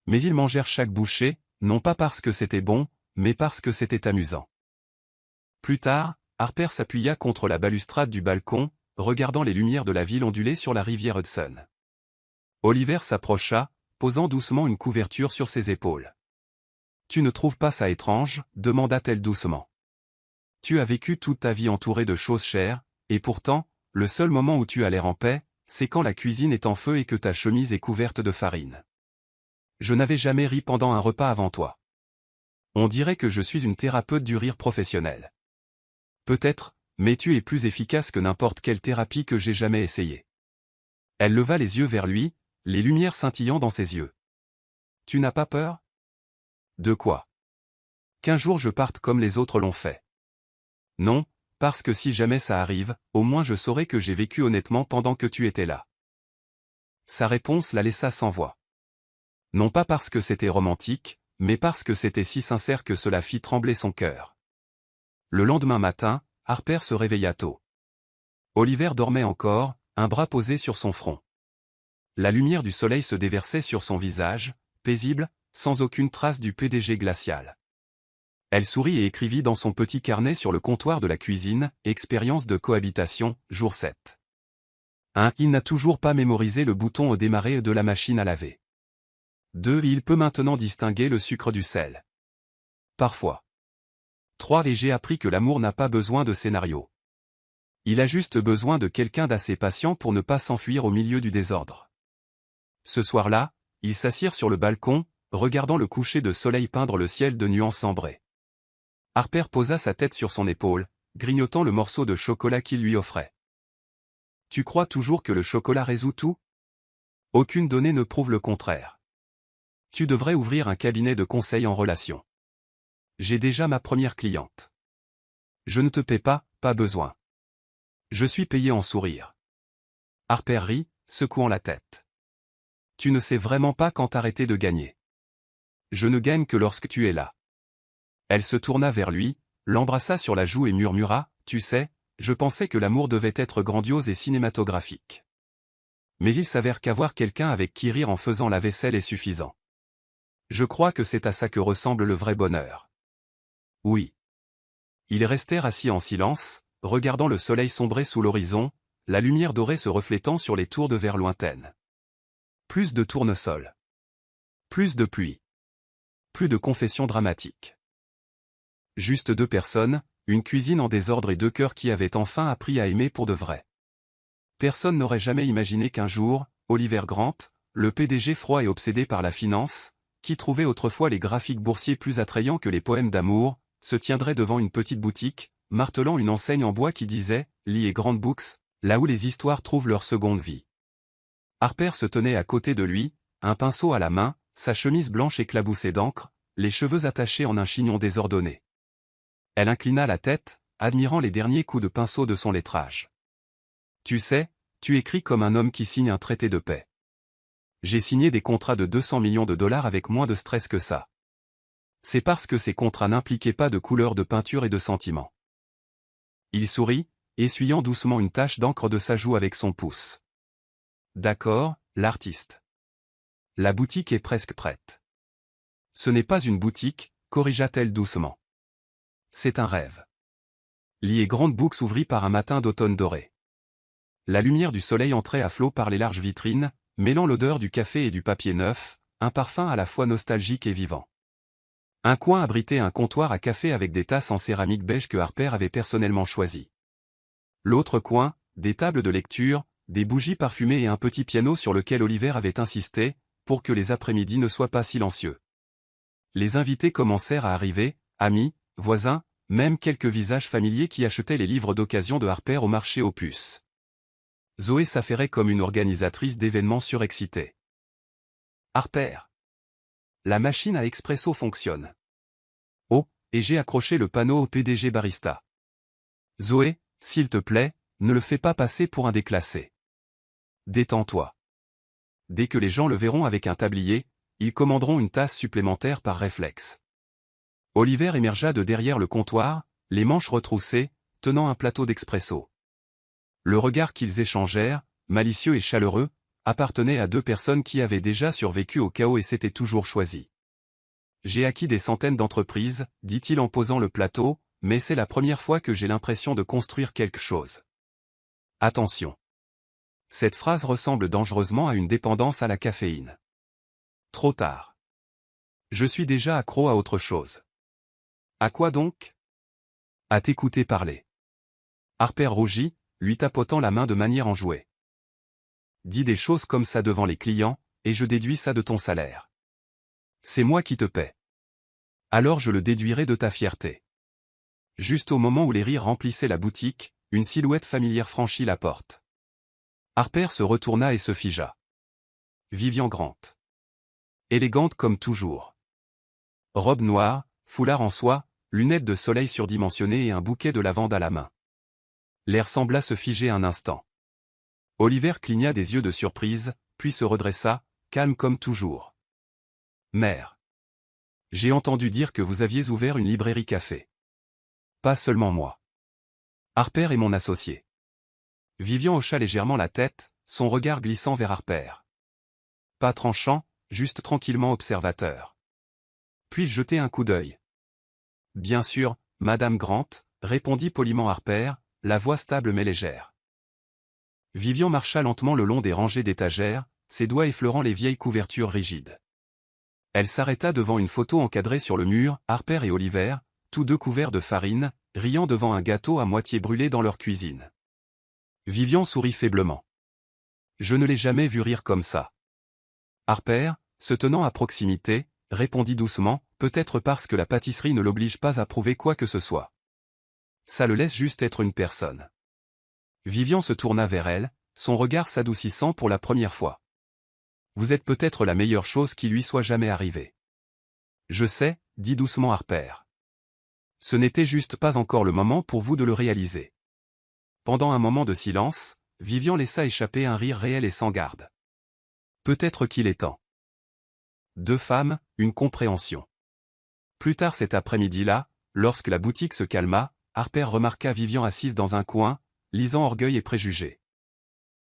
Mais ils mangèrent chaque bouchée, non pas parce que c'était bon, mais parce que c'était amusant. Plus tard, Harper s'appuya contre la balustrade du balcon, regardant les lumières de la ville onduler sur la rivière Hudson. Oliver s'approcha, posant doucement une couverture sur ses épaules. « Tu ne trouves pas ça étrange ?» demanda-t-elle doucement. « Tu as vécu toute ta vie entourée de choses chères, et pourtant, le seul moment où tu as l'air en paix, c'est quand la cuisine est en feu et que ta chemise est couverte de farine. Je n'avais jamais ri pendant un repas avant toi. On dirait que je suis une thérapeute du rire professionnel. Peut-être, mais tu es plus efficace que n'importe quelle thérapie que j'ai jamais essayée. Elle leva les yeux vers lui, les lumières scintillant dans ses yeux. Tu n'as pas peur? De quoi? Qu'un jour je parte comme les autres l'ont fait. Non, parce que si jamais ça arrive, au moins je saurai que j'ai vécu honnêtement pendant que tu étais là. Sa réponse la laissa sans voix. Non pas parce que c'était romantique, mais parce que c'était si sincère que cela fit trembler son cœur. Le lendemain matin, Harper se réveilla tôt. Oliver dormait encore, un bras posé sur son front. La lumière du soleil se déversait sur son visage, paisible, sans aucune trace du PDG glacial. Elle sourit et écrivit dans son petit carnet sur le comptoir de la cuisine, « Expérience de cohabitation, jour 7. » Il n'a toujours pas mémorisé le bouton au démarrer de la machine à laver. 2. Il peut maintenant distinguer le sucre du sel. Parfois. 3. Et j'ai appris que l'amour n'a pas besoin de scénario. Il a juste besoin de quelqu'un d'assez patient pour ne pas s'enfuir au milieu du désordre. Ce soir-là, ils s'assirent sur le balcon, regardant le coucher de soleil peindre le ciel de nuances ambrées. Harper posa sa tête sur son épaule, grignotant le morceau de chocolat qu'il lui offrait. « Tu crois toujours que le chocolat résout tout? Aucune donnée ne prouve le contraire. Tu devrais ouvrir un cabinet de conseil en relations. J'ai déjà ma première cliente. Je ne te paie pas, pas besoin. Je suis payé en sourire. » Harper rit, secouant la tête. « Tu ne sais vraiment pas quand arrêter de gagner. Je ne gagne que lorsque tu es là. » Elle se tourna vers lui, l'embrassa sur la joue et murmura, « Tu sais, je pensais que l'amour devait être grandiose et cinématographique. Mais il s'avère qu'avoir quelqu'un avec qui rire en faisant la vaisselle est suffisant. Je crois que c'est à ça que ressemble le vrai bonheur. » Oui. Ils restèrent assis en silence, regardant le soleil sombrer sous l'horizon, la lumière dorée se reflétant sur les tours de verre lointaines. Plus de tournesol. Plus de pluie. Plus de confessions dramatiques. Juste 2 personnes, une cuisine en désordre et 2 cœurs qui avaient enfin appris à aimer pour de vrai. Personne n'aurait jamais imaginé qu'un jour, Oliver Grant, le PDG froid et obsédé par la finance, qui trouvait autrefois les graphiques boursiers plus attrayants que les poèmes d'amour, se tiendrait devant une petite boutique, martelant une enseigne en bois qui disait « Lee et Grant Books », là où les histoires trouvent leur seconde vie. Harper se tenait à côté de lui, un pinceau à la main, sa chemise blanche éclaboussée d'encre, les cheveux attachés en un chignon désordonné. Elle inclina la tête, admirant les derniers coups de pinceau de son lettrage. « Tu sais, tu écris comme un homme qui signe un traité de paix. J'ai signé des contrats de 200 millions de dollars avec moins de stress que ça. C'est parce que ces contrats n'impliquaient pas de couleur de peinture et de sentiments. » Il sourit, essuyant doucement une tache d'encre de sa joue avec son pouce. « D'accord, l'artiste. La boutique est presque prête. » « Ce n'est pas une boutique, corrigea-t-elle doucement. C'est un rêve. » Lee et Grant Books s'ouvrit par un matin d'automne doré. La lumière du soleil entrait à flot par les larges vitrines, mêlant l'odeur du café et du papier neuf, un parfum à la fois nostalgique et vivant. Un coin abritait un comptoir à café avec des tasses en céramique beige que Harper avait personnellement choisies. L'autre coin, des tables de lecture, des bougies parfumées et un petit piano sur lequel Oliver avait insisté, pour que les après-midi ne soient pas silencieux. Les invités commencèrent à arriver, amis, voisins, même quelques visages familiers qui achetaient les livres d'occasion de Harper au marché aux puces. Zoé s'affairait comme une organisatrice d'événements surexcitée. « Harper. La machine à expresso fonctionne. » Oh, et j'ai accroché le panneau au PDG barista. « Zoé, s'il te plaît, ne le fais pas passer pour un déclassé. Détends-toi. Dès que les gens le verront avec un tablier, ils commanderont une tasse supplémentaire par réflexe. » Oliver émergea de derrière le comptoir, les manches retroussées, tenant un plateau d'expresso. Le regard qu'ils échangèrent, malicieux et chaleureux, appartenait à 2 personnes qui avaient déjà survécu au chaos et s'étaient toujours choisies. « J'ai acquis des centaines d'entreprises, dit-il en posant le plateau, mais c'est la première fois que j'ai l'impression de construire quelque chose. Attention. Cette phrase ressemble dangereusement à une dépendance à la caféine. Trop tard. Je suis déjà accro à autre chose. À quoi donc? À t'écouter parler. » Harper rougit, lui tapotant la main de manière enjouée. « Dis des choses comme ça devant les clients, et je déduis ça de ton salaire. C'est moi qui te paie. Alors je le déduirai de ta fierté. Juste au moment où les rires remplissaient la boutique, une silhouette familière franchit la porte. Harper se retourna et se figea. Vivian Grant. Élégante comme toujours. Robe noire, foulard en soie, lunettes de soleil surdimensionnées et un bouquet de lavande à la main. L'air sembla se figer un instant. Oliver cligna des yeux de surprise, puis se redressa, calme comme toujours. Mère. J'ai entendu dire que vous aviez ouvert une librairie café. Pas seulement moi. Harper est mon associé. Vivian hocha légèrement la tête, son regard glissant vers Harper. Pas tranchant, juste tranquillement observateur. Puis-je jeter un coup d'œil? Bien sûr, Madame Grant, répondit poliment Harper, la voix stable mais légère. Vivian marcha lentement le long des rangées d'étagères, ses doigts effleurant les vieilles couvertures rigides. Elle s'arrêta devant une photo encadrée sur le mur, Harper et Oliver, tous deux couverts de farine, riant devant un gâteau à moitié brûlé dans leur cuisine. Vivian sourit faiblement. Je ne l'ai jamais vu rire comme ça. Harper, se tenant à proximité, répondit doucement, peut-être parce que la pâtisserie ne l'oblige pas à prouver quoi que ce soit. Ça le laisse juste être une personne. Vivian se tourna vers elle, son regard s'adoucissant pour la première fois. Vous êtes peut-être la meilleure chose qui lui soit jamais arrivée. Je sais, dit doucement Harper. Ce n'était juste pas encore le moment pour vous de le réaliser. Pendant un moment de silence, Vivian laissa échapper un rire réel et sans garde. Peut-être qu'il est temps. Deux femmes, une compréhension. Plus tard cet après-midi-là, lorsque la boutique se calma, Harper remarqua Vivian assise dans un coin, lisant Orgueil et Préjugés.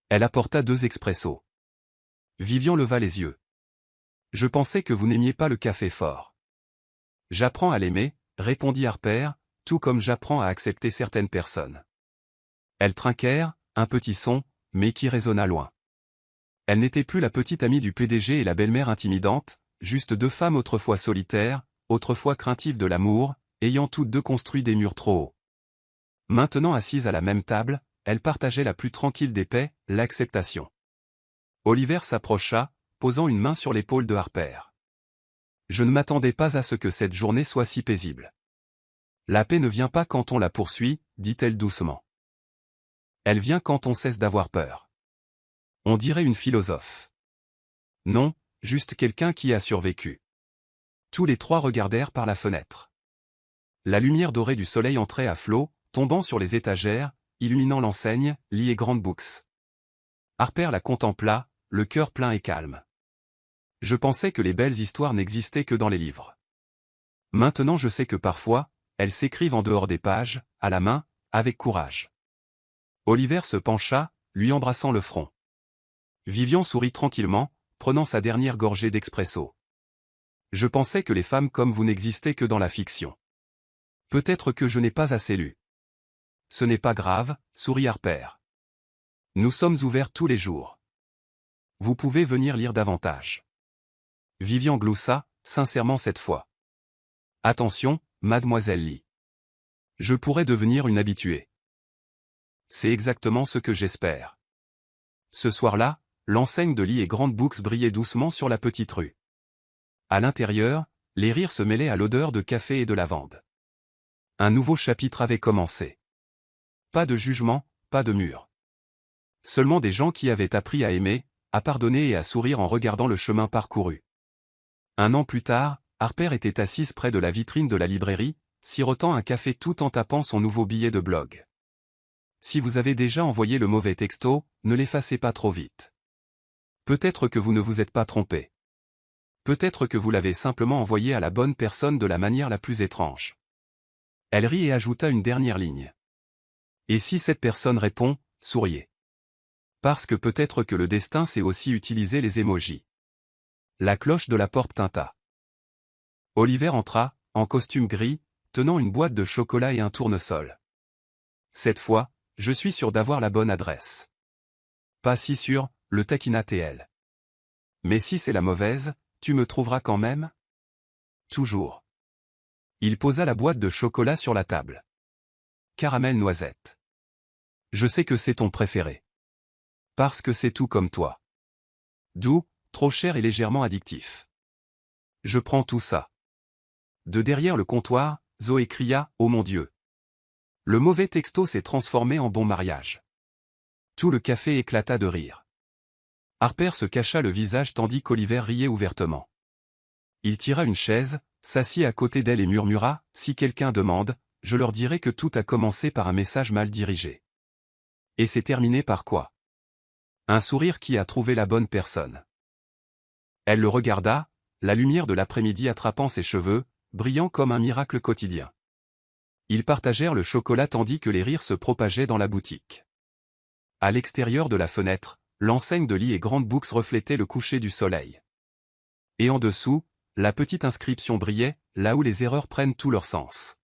Elle apporta 2 expressos. Vivian leva les yeux. Je pensais que vous n'aimiez pas le café fort. J'apprends à l'aimer, répondit Harper, tout comme j'apprends à accepter certaines personnes. Elles trinquèrent, un petit son, mais qui résonna loin. Elle n'était plus la petite amie du PDG et la belle-mère intimidante, juste 2 femmes autrefois solitaires, autrefois craintives de l'amour, ayant toutes 2 construit des murs trop hauts. Maintenant assises à la même table, elles partageaient la plus tranquille des paix, l'acceptation. Oliver s'approcha, posant une main sur l'épaule de Harper. Je ne m'attendais pas à ce que cette journée soit si paisible. La paix ne vient pas quand on la poursuit, dit-elle doucement. Elle vient quand on cesse d'avoir peur. On dirait une philosophe. Non, juste quelqu'un qui a survécu. Tous les 3 regardèrent par la fenêtre. La lumière dorée du soleil entrait à flots, tombant sur les étagères, illuminant l'enseigne, Lee et Grand Books. Harper la contempla, le cœur plein et calme. Je pensais que les belles histoires n'existaient que dans les livres. Maintenant je sais que parfois, elles s'écrivent en dehors des pages, à la main, avec courage. Oliver se pencha, lui embrassant le front. Vivian sourit tranquillement, prenant sa dernière gorgée d'expresso. Je pensais que les femmes comme vous n'existaient que dans la fiction. Peut-être que je n'ai pas assez lu. Ce n'est pas grave, sourit Harper. Nous sommes ouverts tous les jours. Vous pouvez venir lire davantage. Vivian gloussa, sincèrement cette fois. Attention, mademoiselle Lee. Je pourrais devenir une habituée. C'est exactement ce que j'espère. Ce soir-là, l'enseigne de Lee et Grand Books brillait doucement sur la petite rue. À l'intérieur, les rires se mêlaient à l'odeur de café et de lavande. Un nouveau chapitre avait commencé. Pas de jugement, pas de mur. Seulement des gens qui avaient appris à aimer, à pardonner et à sourire en regardant le chemin parcouru. 1 an plus tard, Harper était assise près de la vitrine de la librairie, sirotant un café tout en tapant son nouveau billet de blog. Si vous avez déjà envoyé le mauvais texto, ne l'effacez pas trop vite. Peut-être que vous ne vous êtes pas trompé. Peut-être que vous l'avez simplement envoyé à la bonne personne de la manière la plus étrange. Elle rit et ajouta une dernière ligne. Et si cette personne répond, souriez. Parce que peut-être que le destin sait aussi utiliser les émojis. La cloche de la porte tinta. Oliver entra, en costume gris, tenant une boîte de chocolat et un tournesol. Cette fois, je suis sûr d'avoir la bonne adresse. Pas si sûr, le taquina TL. Mais si c'est la mauvaise, tu me trouveras quand même? Toujours. Il posa la boîte de chocolat sur la table. Caramel noisette. Je sais que c'est ton préféré. Parce que c'est tout comme toi. Doux, trop cher et légèrement addictif. Je prends tout ça. De derrière le comptoir, Zoé cria, oh mon Dieu. Le mauvais texto s'est transformé en bon mariage. Tout le café éclata de rire. Harper se cacha le visage tandis qu'Oliver riait ouvertement. Il tira une chaise, s'assit à côté d'elle et murmura, « Si quelqu'un demande, je leur dirai que tout a commencé par un message mal dirigé. Et c'est terminé par quoi? Un sourire qui a trouvé la bonne personne. » Elle le regarda, la lumière de l'après-midi attrapant ses cheveux, brillant comme un miracle quotidien. Ils partagèrent le chocolat tandis que les rires se propageaient dans la boutique. À l'extérieur de la fenêtre, l'enseigne de Lee et Grant Books reflétait le coucher du soleil. Et en dessous, la petite inscription brillait, là où les erreurs prennent tout leur sens.